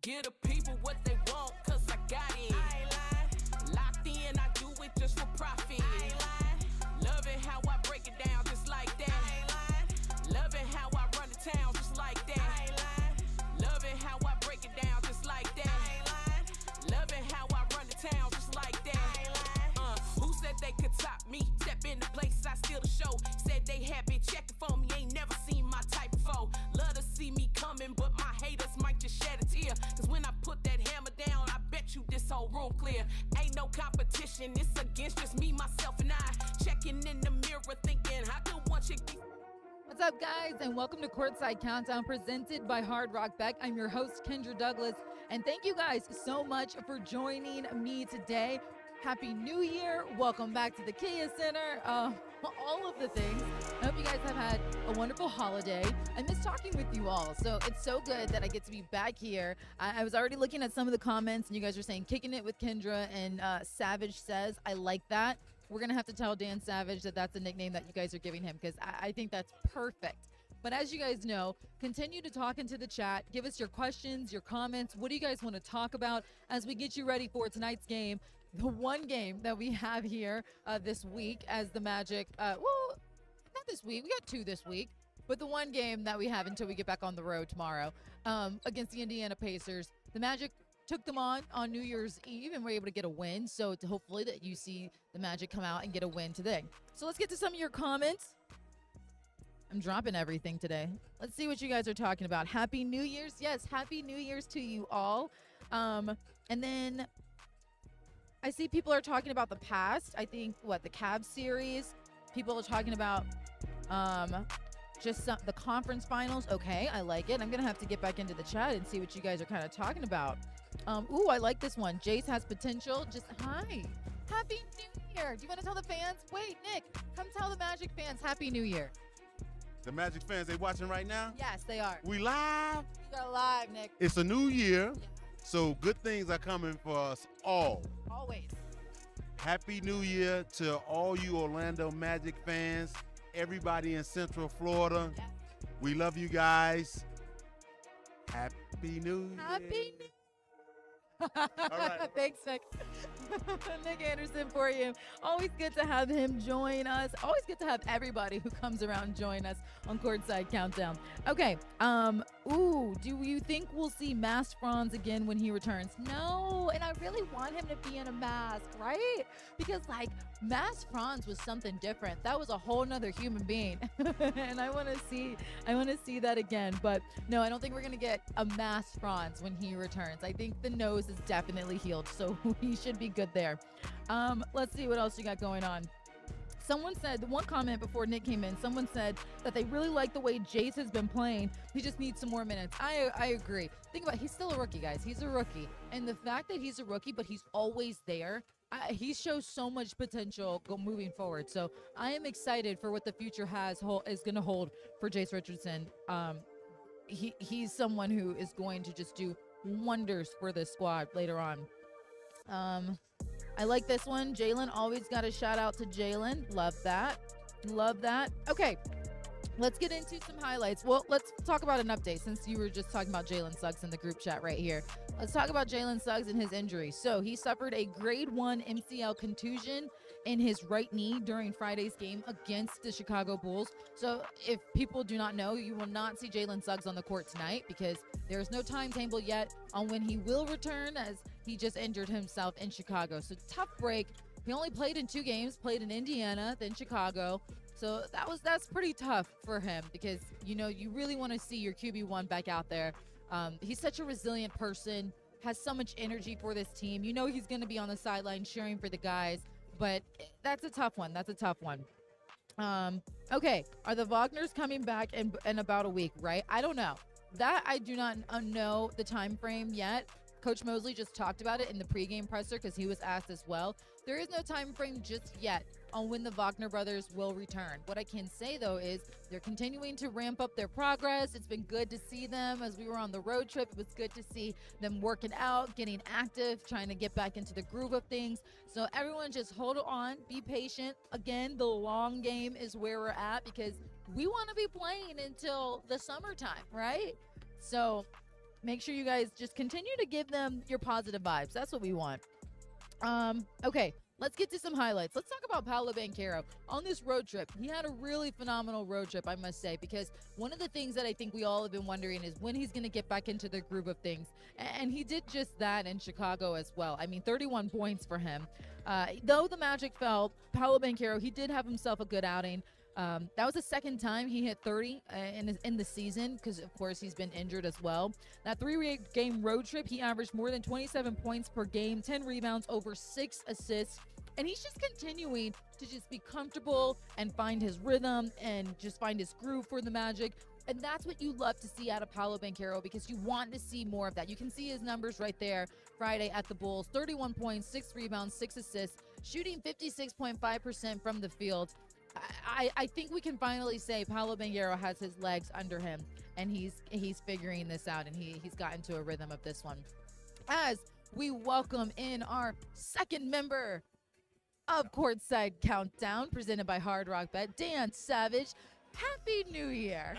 Give the people what they want, cause I got it. I ain't lying. Locked in, I do it just for profit. I ain't lying. Love it how I break it down just like that. I ain't lying. Love it how I run the town just like that. I ain't lying. Love it how I break it down just like that. I ain't lying. Love it how I run the town just like that. I ain't lying. Who said they could top me? Step in the place, I steal the show. Said they had been checking for me, ain't never seen my type before. Love to see me coming, but my haters might just shed a tear. Cause when I put that hammer down, I bet you this whole room clear. Ain't no competition, it's against just me, myself, and I. Checking in the mirror, thinking, how could one chick be? What's up, guys, and welcome to Courtside Countdown presented by Hard Rock Beck. I'm your host, Kendra Douglas, and thank you guys so much for joining me today. Happy New Year. Welcome back to the Kia Center. All of the things. I hope you guys have had a wonderful holiday. I miss talking with you all, so it's so good that I get to be back here. I was already looking at some of the comments, and you guys are saying kicking it with Kendra, and Savage says, I like that. We're going to have to tell Dan Savage that that's a nickname that you guys are giving him, because I think that's perfect. But as you guys know, continue to talk into the chat. Give us your questions, your comments. What do you guys want to talk about as we get you ready for tonight's game? The one game that we have here this week as the Magic, well, not this week. We got two this week. But the one game that we have until we get back on the road tomorrow against the Indiana Pacers. The Magic took them on New Year's Eve and were able to get a win. So hopefully that you see the Magic come out and get a win today. So let's get to some of your comments. I'm dropping everything today. Let's see what you guys are talking about. Happy New Year's. Yes, Happy New Year's to you all. And then I see people are talking about the past. I think, the Cavs series. People are talking about just the conference finals. Okay, I like it. I'm going to have to get back into the chat and see what you guys are kind of talking about. Ooh, I like this one. Jace has potential. Just hi. Happy New Year. Do you want to tell the fans? Wait, Nick, come tell the Magic fans Happy New Year. The Magic fans, they watching right now? Yes, they are. We live? We are live, Nick. It's a new year, so good things are coming for us all. Always. Happy New Year to all you Orlando Magic fans, everybody in Central Florida. Yeah. We love you guys. Happy New Year. Happy New All right. Thanks, Nick. Nick Anderson for you. Always good to have him join us. Always good to have everybody who comes around join us on Courtside Countdown. Okay. Ooh, do you think we'll see masked Franz again when he returns? No, and I really want him to be in a mask, right? Because masked Franz was something different. That was a whole nother human being, and I want to see that again. But no, I don't think we're gonna get a masked Franz when he returns. I think the nose is definitely healed, so he should be good there. Let's see what else you got going on. Someone said, one comment before Nick came in, someone said that they really like the way Jace has been playing. He just needs some more minutes. I agree. Think about it. He's still a rookie, guys. He's a rookie. And the fact that he's a rookie, but he's always there, he shows so much potential moving forward. So I am excited for what the future is going to hold for Jace Richardson. He's someone who is going to just do wonders for this squad later on. I like this one. Jalen, always got a shout out to Jalen. Love that. Love that. Okay, let's get into some highlights. Well, let's talk about an update since you were just talking about Jalen Suggs in the group chat right here. Let's talk about Jalen Suggs and his injury. So he suffered a grade 1 MCL contusion in his right knee during Friday's game against the Chicago Bulls. So if people do not know, you will not see Jalen Suggs on the court tonight because there's no timetable yet on when he will return, as he just injured himself in Chicago. So tough break. He only played in 2 games, played in Indiana, then Chicago. So that's pretty tough for him because, you really want to see your QB1 back out there. He's such a resilient person, has so much energy for this team. He's going to be on the sideline cheering for the guys, but that's a tough one. That's a tough one. Okay, are the Wagners coming back in about a week, right? I don't know. That I do not know the time frame yet. Coach Mosley just talked about it in the pregame presser because he was asked as well. There is no time frame just yet on when the Wagner brothers will return. What I can say, though, is they're continuing to ramp up their progress. It's been good to see them as we were on the road trip. It was good to see them working out, getting active, trying to get back into the groove of things. So everyone just hold on, be patient. Again, the long game is where we're at because we want to be playing until the summertime, right? So Make sure you guys just continue to give them your positive vibes. That's what we want. Okay, let's get to some highlights. Let's talk about Paolo Banchero on this road trip. He had a really phenomenal road trip, I must say, because one of the things that I think we all have been wondering is when he's going to get back into the groove of things. And he did just that in Chicago as well. I mean, 31 points for him. Though the Magic fell, Paolo Banchero, he did have himself a good outing. That was the second time he hit 30 in the season because, of course, he's been injured as well. That 3-game road trip, he averaged more than 27 points per game, 10 rebounds, over 6 assists. And he's just continuing to just be comfortable and find his rhythm and just find his groove for the Magic. And that's what you love to see out of Paolo Banchero because you want to see more of that. You can see his numbers right there Friday at the Bulls. 31 points, 6 rebounds, 6 assists, shooting 56.5% from the field. I think we can finally say Paolo Banchero has his legs under him, and he's figuring this out, and he's gotten to a rhythm of this one. As we welcome in our second member of Courtside Countdown, presented by Hard Rock Bet, Dan Savage. Happy New Year.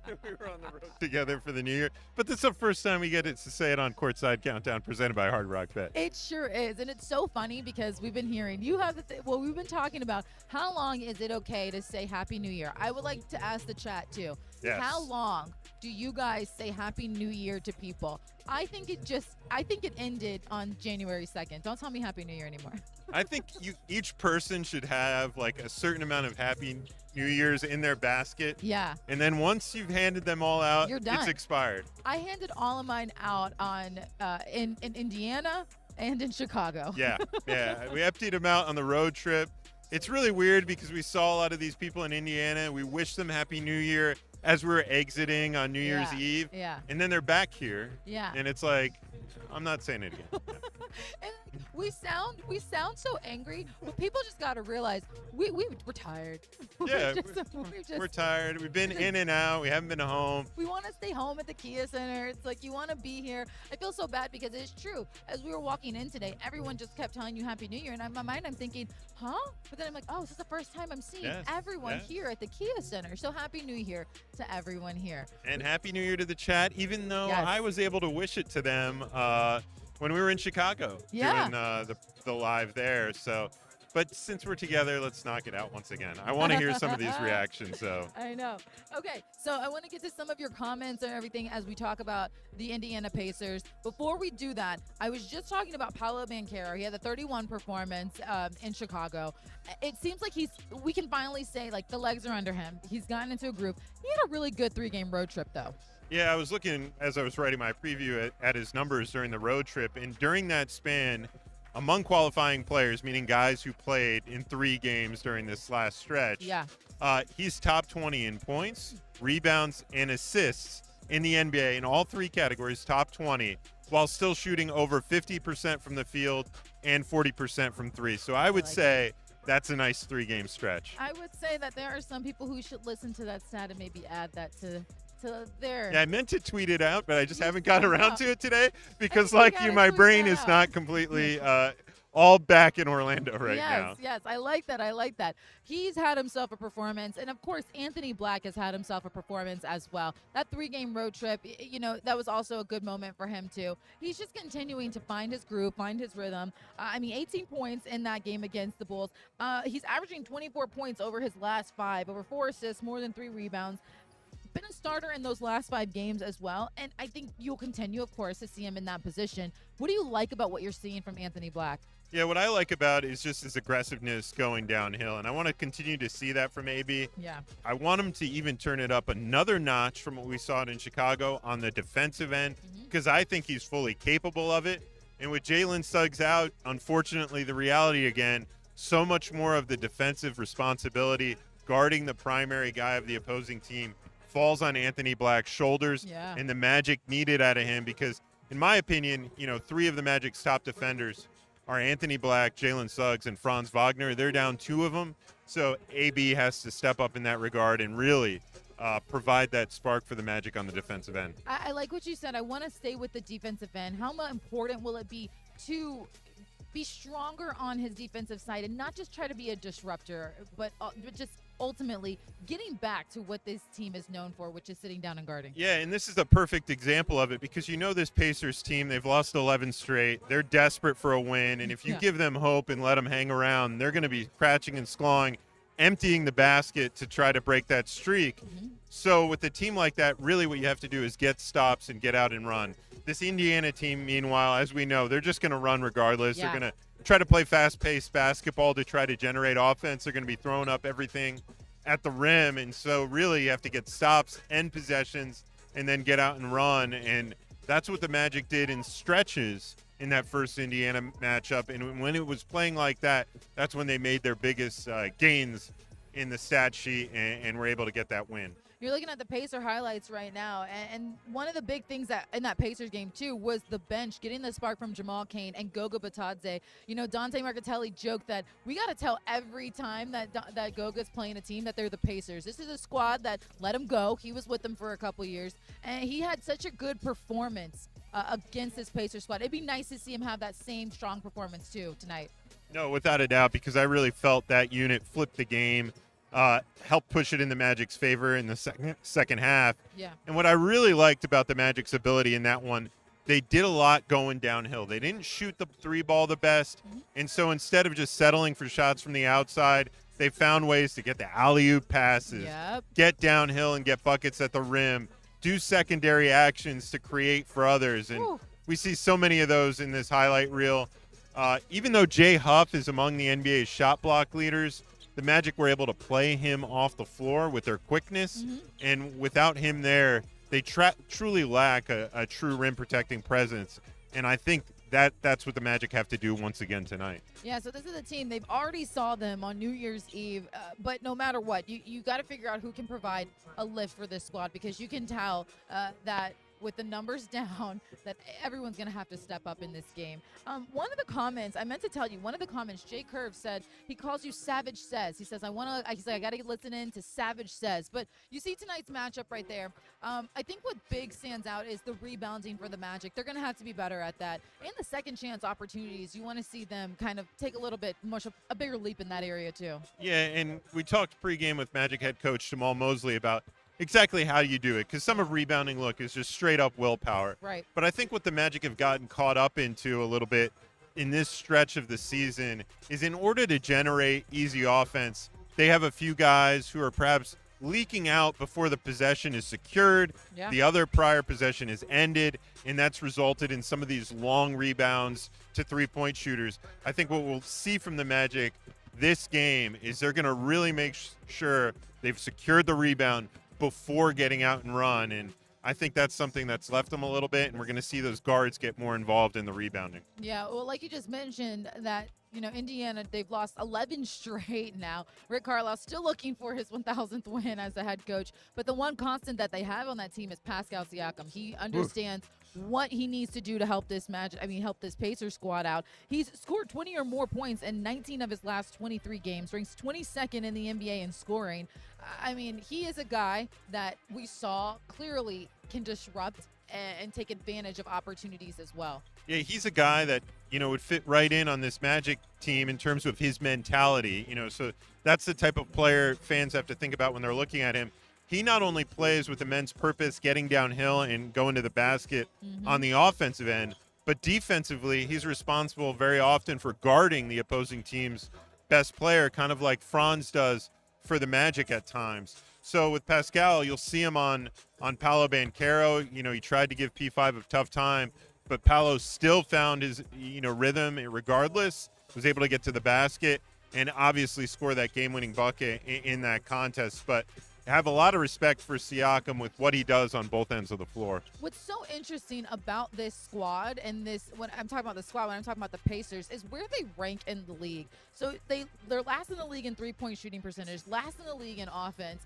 We were on the road together for the New Year, but this is the first time we get it to say it on Courtside Countdown, presented by Hard Rock Bet. It sure is, and it's so funny because we've been hearing you have we've been talking about how long is it okay to say Happy New Year. I would like to ask the chat too. Yes. How long do you guys say Happy New Year to people? I think it ended on January 2nd. Don't tell me Happy New Year anymore. I think each person should have like a certain amount of Happy New Year's in their basket. Yeah. And then once you've handed them all out, You're done. it's expired. I handed all of mine out on in Indiana and in Chicago. Yeah. We emptied them out on the road trip. It's really weird because we saw a lot of these people in Indiana. We wished them Happy New Year as we were exiting on New Year's Eve. Yeah. And then they're back here. Yeah. And it's like, I'm not saying it again. And we sound so angry, but people just got to realize we're tired. Yeah, we're we're tired. We've been in and out. We haven't been home. We want to stay home at the Kia Center. It's like you want to be here. I feel so bad because it's true. As we were walking in today, everyone just kept telling you Happy New Year. And in my mind, I'm thinking, huh? But then I'm like, oh, this is the first time I'm seeing everyone here at the Kia Center. So Happy New Year to everyone here. And Happy New Year to the chat, even though I was able to wish it to them when we were in Chicago doing the live there. So, but since we're together, let's knock it out once again. I want to hear some of these reactions. So I know. Okay, so I want to get to some of your comments and everything as we talk about the Indiana Pacers. Before we do that, I was just talking about Paolo Banchero. He had the 31 performance in Chicago. It seems like we can finally say like the legs are under him. He's gotten into a groove. He had a really good 3-game road trip though. yeah, I was looking as I was writing my preview at his numbers during the road trip, and during that span, among qualifying players, meaning guys who played in 3 games during this last stretch, he's top 20 in points, rebounds, and assists in the NBA in all 3 categories, top 20, while still shooting over 50% from the field and 40% from 3. So I would say that's a nice 3-game stretch. I would say that there are some people who should listen to that stat and maybe add that to their. Yeah, I meant to tweet it out, but I just haven't gotten around to it today because, like you, my brain is not completely all back in Orlando right now. Yes, I like that. I like that. He's had himself a performance, and of course, Anthony Black has had himself a performance as well. That 3-game road trip, that was also a good moment for him too. He's just continuing to find his groove, find his rhythm. 18 points in that game against the Bulls. He's averaging 24 points over his last 5, over 4 assists, more than 3 rebounds. Been a starter in those last 5 games as well, and I think you'll continue, of course, to see him in that position. What do you like about what you're seeing from Anthony Black? Yeah, what I like about it is just his aggressiveness going downhill, and I want to continue to see that from AB. Yeah. I want him to even turn it up another notch from what we saw in Chicago on the defensive end, because I think he's fully capable of it. And with Jalen Suggs out, unfortunately, the reality again, so much more of the defensive responsibility guarding the primary guy of the opposing team falls on Anthony Black's shoulders, and the Magic need it out of him because, in my opinion, 3 of the Magic's top defenders are Anthony Black, Jalen Suggs, and Franz Wagner. They're down 2 of them, so AB has to step up in that regard and really provide that spark for the Magic on the defensive end. I like what you said. I want to stay with the defensive end. How important will it be to be stronger on his defensive side and not just try to be a disruptor, but just ultimately getting back to what this team is known for, which is sitting down and guarding. Yeah, and this is a perfect example of it because you know this Pacers team, they've lost 11 straight. They're desperate for a win, and if you give them hope and let them hang around, they're going to be scratching and clawing, emptying the basket to try to break that streak. So with a team like that, really what you have to do is get stops and get out and run. This Indiana team, meanwhile, as we know, they're just going to run regardless. Yeah. They're going to try to play fast-paced basketball to try to generate offense. They're going to be throwing up everything at the rim, and so really you have to get stops and possessions and then get out and run, and that's what the Magic did in stretches in that first Indiana matchup. And when it was playing like that, that's when they made their biggest gains in the stat sheet and were able to get that win. You're looking at the Pacer highlights right now, and one of the big things that in that Pacers game too was the bench getting the spark from Jamal Cain and Goga Batadze. You know, Dante Marcatelli joked that we got to tell every time that Goga's playing a team that they're the Pacers. This is a squad that let him go. He was with them for a couple years, and he had such a good performance against this Pacers squad. It'd be nice to see him have that same strong performance too tonight. No, without a doubt, because I really felt that unit flipped the game. Helped push it in the Magic's favor in the second half. Yeah. And what I really liked about the Magic's ability in that one, they did a lot going downhill. They didn't shoot the three ball the best. And so instead of just settling for shots from the outside, they found ways to get the alley-oop passes, get downhill and get buckets at the rim, do secondary actions to create for others. And we see so many of those in this highlight reel. Even though Jay Huff is among the NBA's shot block leaders, the Magic were able to play him off the floor with their quickness, and without him there, they truly lack a true rim-protecting presence, and I think that's what the Magic have to do once again tonight. Yeah, so this is a team, they've already saw them on New Year's Eve, but no matter what, you got to figure out who can provide a lift for this squad, because you can tell that with the numbers down, that everyone's going to have to step up in this game. One of the comments, I meant to tell you, one of the comments, Jay Curve said, he calls you Savage Says. He says, I got to listen in to Savage Says. But you see tonight's matchup right there. I think what big stands out is the rebounding for the Magic. They're going to have to be better at that. And the second chance opportunities, you want to see them kind of take a little bit a bigger leap in that area too. Yeah, and we talked pregame with Magic head coach Jamal Mosley about exactly how you do it, because some of rebounding is just straight up willpower. Right. But I think what the Magic have gotten caught up into a little bit in this stretch of the season is in order to generate easy offense, they have a few guys who are perhaps leaking out before the possession is secured. Yeah. The other prior possession is ended, and that's resulted in some of these long rebounds to three-point shooters. I think what we'll see from the Magic this game is they're going to really make sure they've secured the rebound before getting out and run, and I think that's something that's left them a little bit, and we're going to see those guards get more involved in the rebounding. Yeah, well, like you just mentioned, that Indiana, they've lost 11 straight now. Rick Carlisle still looking for his 1,000th win as the head coach, but the one constant that they have on that team is Pascal Siakam. He understands what he needs to do to help this help this Pacers squad out. He's scored 20 or more points in 19 of his last 23 games, ranks 22nd in the NBA in scoring. I mean, he is a guy that we saw clearly can disrupt and take advantage of opportunities as well. Yeah, he's a guy that, would fit right in on this Magic team in terms of his mentality, so that's the type of player fans have to think about when they're looking at him. He not only plays with immense purpose, getting downhill and going to the basket on the offensive end, but defensively, he's responsible very often for guarding the opposing team's best player, kind of like Franz does for the Magic at times. So with Pascal, you'll see him on Paolo Banchero. He tried to give P5 a tough time, but Paolo still found his rhythm regardless, was able to get to the basket and obviously score that game-winning bucket in that contest. But I have a lot of respect for Siakam with what he does on both ends of the floor. What's so interesting about this squad and when I'm talking about the squad, when I'm talking about the Pacers, is where they rank in the league. So they're last in the league in three-point shooting percentage, last in the league in offense,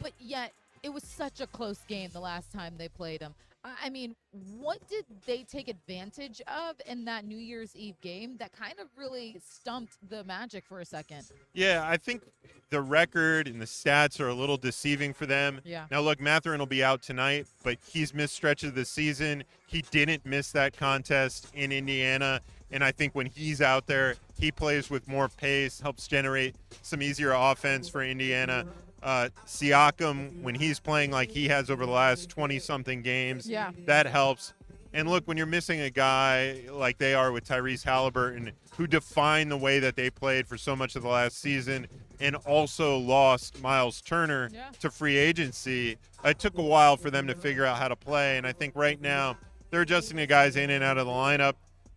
but yet it was such a close game the last time they played them. I mean, what did they take advantage of in that New Year's Eve game that kind of really stumped the Magic for a second? Yeah, I think the record and the stats are a little deceiving for them. Yeah. Now, look, Mathurin will be out tonight, but he's missed stretches of the season. He didn't miss that contest in Indiana. And I think when he's out there, he plays with more pace, helps generate some easier offense for Indiana. Siakam, when he's playing like he has over the last 20-something games, that helps. And look, when you're missing a guy like they are with Tyrese Halliburton, who defined the way that they played for so much of the last season, and also lost Miles Turner to free agency, it took a while for them to figure out how to play. And I think right now they're adjusting the guys in and out of the lineup.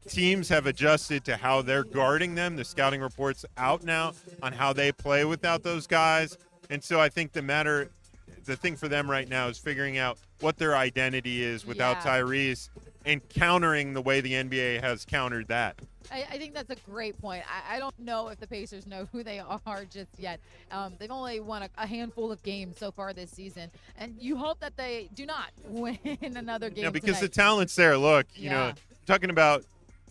Teams have adjusted to how they're guarding them. The scouting report's out now on how they play without those guys. And so I think the thing for them right now is figuring out what their identity is without Tyrese and countering the way the NBA has countered that. I think that's a great point. I don't know if the Pacers know who they are just yet. They've only won a handful of games so far this season, and you hope that they do not win another game. Yeah, because tonight. the talent's there. Look, you know, talking about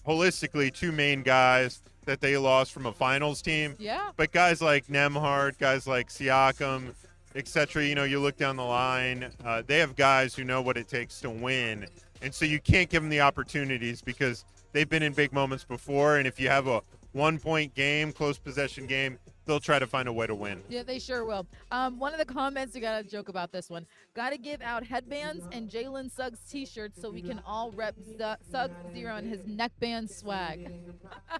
holistically two main guys that they lost from a finals team. Yeah. But guys like Nembhard, guys like Siakam, etc. You know, you look down the line, they have guys who know what it takes to win, and so you can't give them the opportunities because they've been in big moments before, and if you have a one-point game, close possession game, they'll try to find a way to win. Yeah, they sure will. One of the comments, you got to joke about this one. Got to give out headbands and Jalen Suggs t-shirts so we can all rep Suggs Zero and his neckband swag.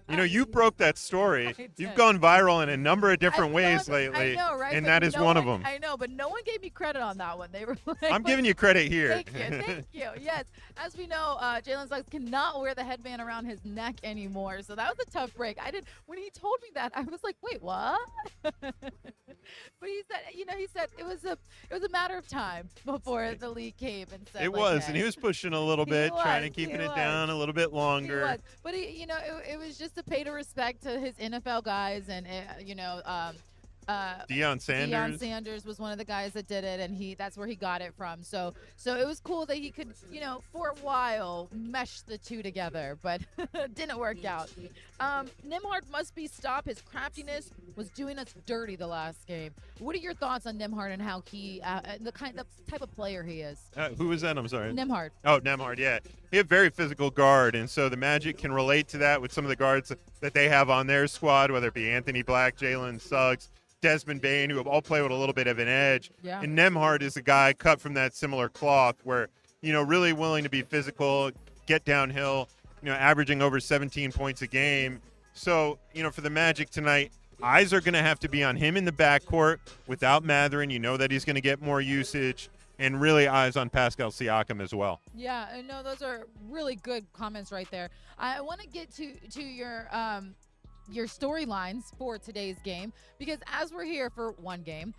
You know, you broke that story. You've gone viral in a number of different ways I lately, know, right? and But that is no one of them. I know, but no one gave me credit on that one. They were like, I'm giving you credit here. Thank you, thank you. Yes, as we know, Jalen Suggs cannot wear the headband around his neck anymore, so that was a tough break. When he told me that, I was like, wait, what? But he said it was a matter of time before the league came and said It like was, that. and he was pushing a little bit, trying to keep it down a little bit longer. He was. But it was just to pay to respect to his NFL guys, and Deion Sanders. Deion Sanders was one of the guys that did it, and that's where he got it from. So it was cool that he could, for a while mesh the two together, but didn't work out. Nembhard must be stopped. His craftiness was doing us dirty the last game. What are your thoughts on Nembhard and how he, the type of player he is? Who was that? I'm sorry. Nembhard. Oh, Nembhard, yeah. He had a very physical guard, and so the Magic can relate to that with some of the guards that they have on their squad, whether it be Anthony Black, Jalen Suggs, Desmond Bain, who all play with a little bit of an edge. Yeah. And Nembhard is a guy cut from that similar cloth where, really willing to be physical, get downhill, averaging over 17 points a game. So, for the Magic tonight, eyes are going to have to be on him in the backcourt without Mathurin. You know that he's going to get more usage, and really eyes on Pascal Siakam as well. Yeah, no, those are really good comments right there. I want to get to your storylines for today's game, because as we're here for one game,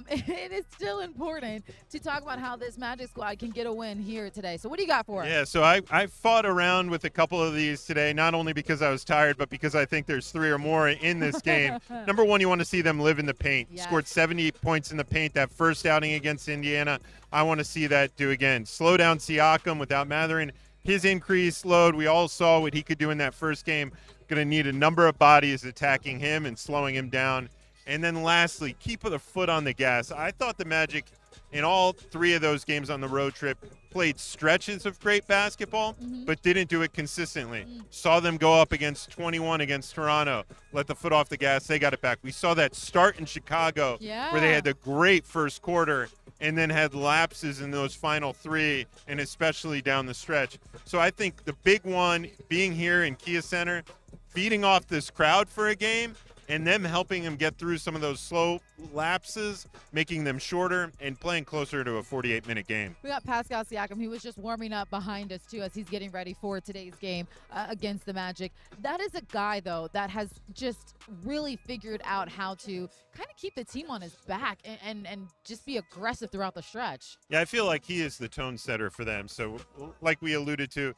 it is still important to talk about how this Magic squad can get a win here today. So what do you got for us? Yeah, so I fought around with a couple of these today, not only because I was tired, but because I think there's three or more in this game. Number one, you want to see them live in the paint. Yes. Scored 70 points in the paint that first outing against Indiana. I want to see that do again. Slow down Siakam without Mathurin. His increased load, we all saw what he could do in that first game. Going to need a number of bodies attacking him and slowing him down. And then lastly, keep the foot on the gas. I thought the Magic, in all three of those games on the road trip, played stretches of great basketball, but didn't do it consistently. Saw them go up against 21 against Toronto, let the foot off the gas, they got it back. We saw that start in Chicago where they had the great first quarter and then had lapses in those final three, and especially down the stretch. So I think the big one being here in Kia Center, feeding off this crowd for a game, and them helping them get through some of those slow lapses, making them shorter, and playing closer to a 48-minute game. We got Pascal Siakam. He was just warming up behind us, too, as he's getting ready for today's game against the Magic. That is a guy, though, that has just really figured out how to kind of keep the team on his back and just be aggressive throughout the stretch. Yeah, I feel like he is the tone setter for them. So, like we alluded to,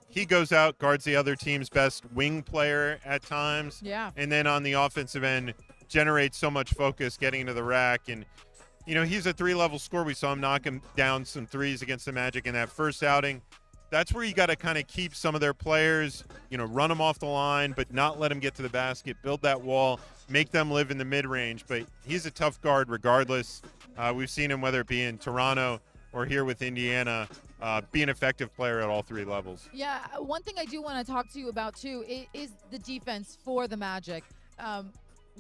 he goes out, guards the other team's best wing player at times. Yeah. And then on the offensive end, generates so much focus getting into the rack. And, he's a three-level scorer. We saw him knock him down some threes against the Magic in that first outing. That's where you got to kind of keep some of their players, run them off the line, but not let them get to the basket, build that wall, make them live in the mid-range. But he's a tough guard regardless. We've seen him, whether it be in Toronto or here with Indiana, be an effective player at all three levels. Yeah, one thing I do want to talk to you about too is the defense for the Magic.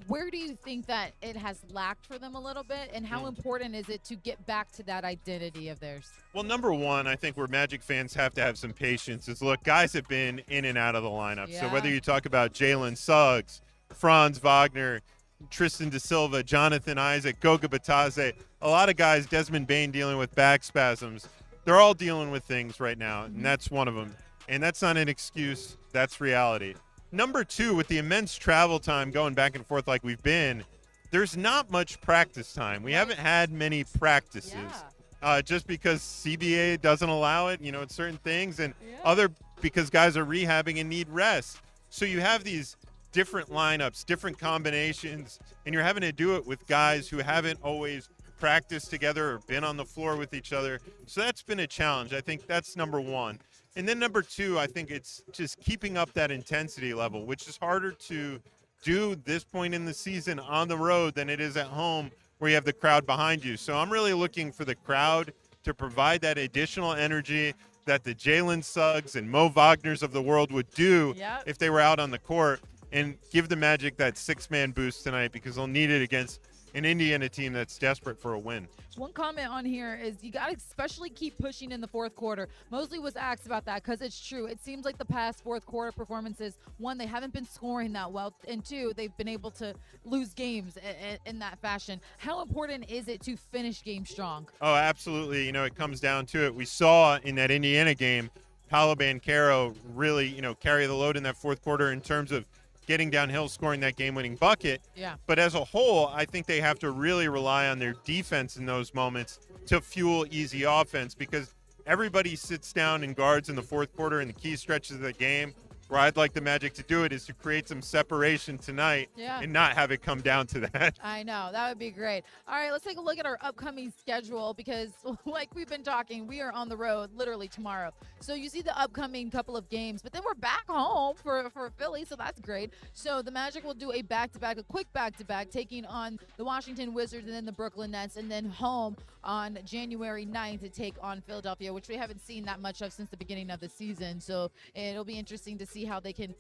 Where do you think that it has lacked for them a little bit, and how important is it to get back to that identity of theirs? Well, number one, I think where Magic fans have to have some patience is, look, guys have been in and out of the lineup. So whether you talk about Jalen Suggs, Franz Wagner, Tristan Da Silva, Jonathan Isaac, Goga Batase, a lot of guys, Desmond Bain dealing with back spasms. They're all dealing with things right now, and that's one of them. And that's not an excuse. That's reality. Number two, with the immense travel time going back and forth like we've been, there's not much practice time. We haven't had many practices just because CBA doesn't allow it, it's certain things, and other because guys are rehabbing and need rest. So you have these different lineups, different combinations, and you're having to do it with guys who haven't always practiced together or been on the floor with each other. So that's been a challenge. I think that's number one. And then number two, I think it's just keeping up that intensity level, which is harder to do this point in the season on the road than it is at home where you have the crowd behind you. So I'm really looking for the crowd to provide that additional energy that the Jalen Suggs and Mo Wagners of the world would do if they were out on the court, and give the Magic that six-man boost tonight, because they'll need it against an Indiana team that's desperate for a win. One comment on here is you got to especially keep pushing in the fourth quarter. Mosley was asked about that because it's true. It seems like the past fourth quarter performances, one, they haven't been scoring that well, and two, they've been able to lose games in that fashion. How important is it to finish games strong? Oh, absolutely. It comes down to it. We saw in that Indiana game, Paolo Banchero really, carry the load in that fourth quarter in terms of getting downhill, scoring that game-winning bucket. Yeah. But as a whole, I think they have to really rely on their defense in those moments to fuel easy offense, because everybody sits down and guards in the fourth quarter in the key stretches of the game. Where I'd like the Magic to do it is to create some separation tonight and not have it come down to that. I know. That would be great. All right, let's take a look at our upcoming schedule, because like we've been talking, we are on the road literally tomorrow. So you see the upcoming couple of games, but then we're back home for Philly, so that's great. So the Magic will do a back-to-back, a quick back-to-back, taking on the Washington Wizards and then the Brooklyn Nets, and then home on January 9th to take on Philadelphia, which we haven't seen that much of since the beginning of the season. So it'll be interesting to see how they can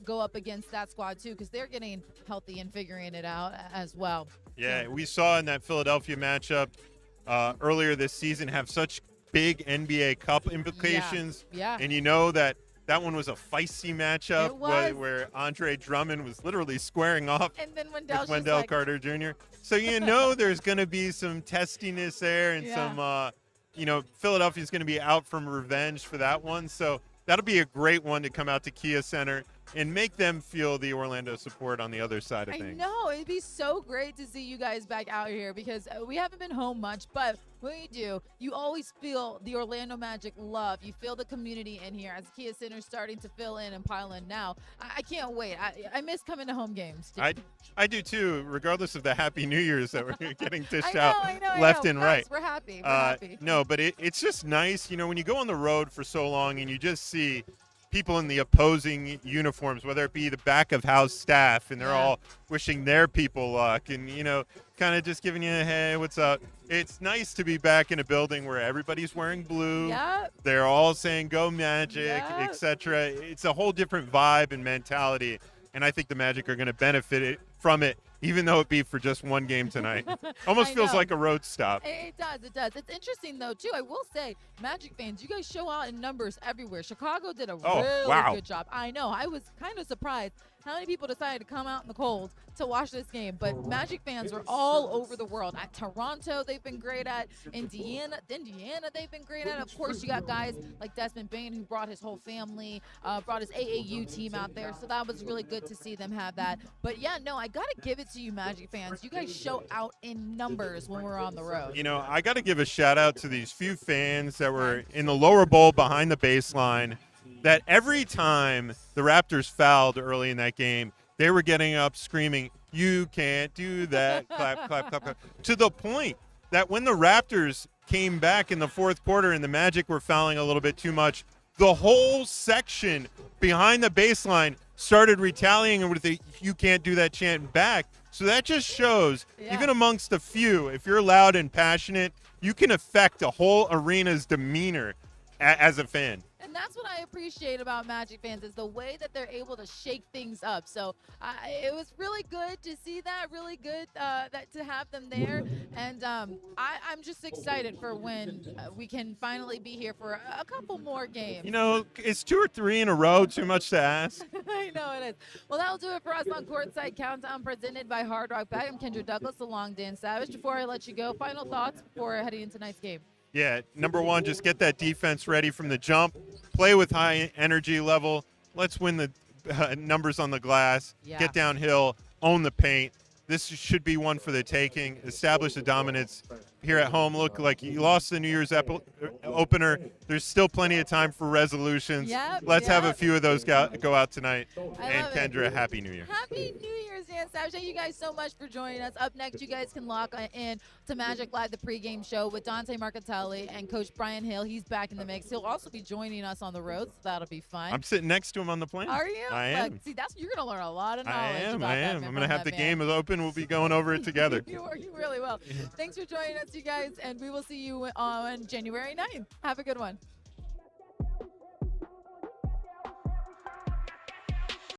go up against that squad too, because they're getting healthy and figuring it out as well. Yeah, we saw in that Philadelphia matchup earlier this season have such big NBA Cup implications. Yeah. And that one was a feisty matchup where Andre Drummond was literally squaring off and then with Wendell Carter Jr. So there's going to be some testiness there, and some Philadelphia's going to be out from revenge for that one. So that'll be a great one to come out to Kia Center and make them feel the Orlando support on the other side of things. I know. It'd be so great to see you guys back out here, because we haven't been home much, but when you do, you always feel the Orlando Magic love. You feel the community in here as Kia Center's starting to fill in and pile in now. I can't wait. I miss coming to home games. I do too, regardless of the Happy New Year's that we're getting dished I know, out left and right. We're happy. We're happy. No, but it's just nice, when you go on the road for so long and you just see people in the opposing uniforms, whether it be the back of house staff, and they're all wishing their people luck and, kind of just giving you a, hey, what's up? It's nice to be back in a building where everybody's wearing blue. Yep. They're all saying go Magic, etc. It's a whole different vibe and mentality, and I think the Magic are going to benefit from it, even though it be for just one game tonight. Almost feels like a road stop. It does. It's interesting, though, too. I will say, Magic fans, you guys show out in numbers everywhere. Chicago did a really good job. I know. I was kind of surprised how many people decided to come out in the cold to watch this game. But Magic fans were all over the world. At Toronto, they've been great at. Indiana, they've been great at. Of course, you got guys like Desmond Bain, who brought his whole family, brought his AAU team out there. So that was really good to see them have that. But, yeah, no, I got to give it to you, Magic fans. You guys show out in numbers when we're on the road. I got to give a shout-out to these few fans that were in the lower bowl behind the baseline, that every time the Raptors fouled early in that game, they were getting up screaming, "You can't do that," clap, clap, clap, clap, to the point that when the Raptors came back in the fourth quarter and the Magic were fouling a little bit too much, the whole section behind the baseline started retaliating with the "you can't do that" chant back. So that just shows, even amongst a few, if you're loud and passionate, you can affect a whole arena's demeanor as a fan. And that's what I appreciate about Magic fans is the way that they're able to shake things up. So it was really good to see that, really good that to have them there. And I'm just excited for when we can finally be here for a couple more games. You know, is 2 or 3 in a row too much to ask? I know it is. Well, that'll do it for us on Courtside Countdown presented by Hard Rock Bag. I'm Kendra Douglas along Dan Savage. Before I let you go, final thoughts before heading into tonight's game. Yeah, number one, just get that defense ready from the jump. Play with high energy level. Let's win the numbers on the glass. Yeah. Get downhill. Own the paint. This should be one for the taking. Establish the dominance here at home. Look like you lost the New Year's opener. There's still plenty of time for resolutions. Yep, Let's have a yep. few of those go out tonight. And love it. Kendra, Happy New Year. Happy New Year's, Dan Savage. Thank you guys so much for joining us. Up next, you guys can lock in to Magic Live, the pregame show with Dante Marcatelli and Coach Brian Hill. He's back in the mix. He'll also be joining us on the road, so that'll be fun. I'm sitting next to him on the plane. Are you? I am. Look, see, you're going to learn a lot of knowledge. I am. About that man I'm going to have that the man. game open. We'll be going over it together. You really will. Thanks for joining us, you guys, and we will see you on January 9th. Have a good one.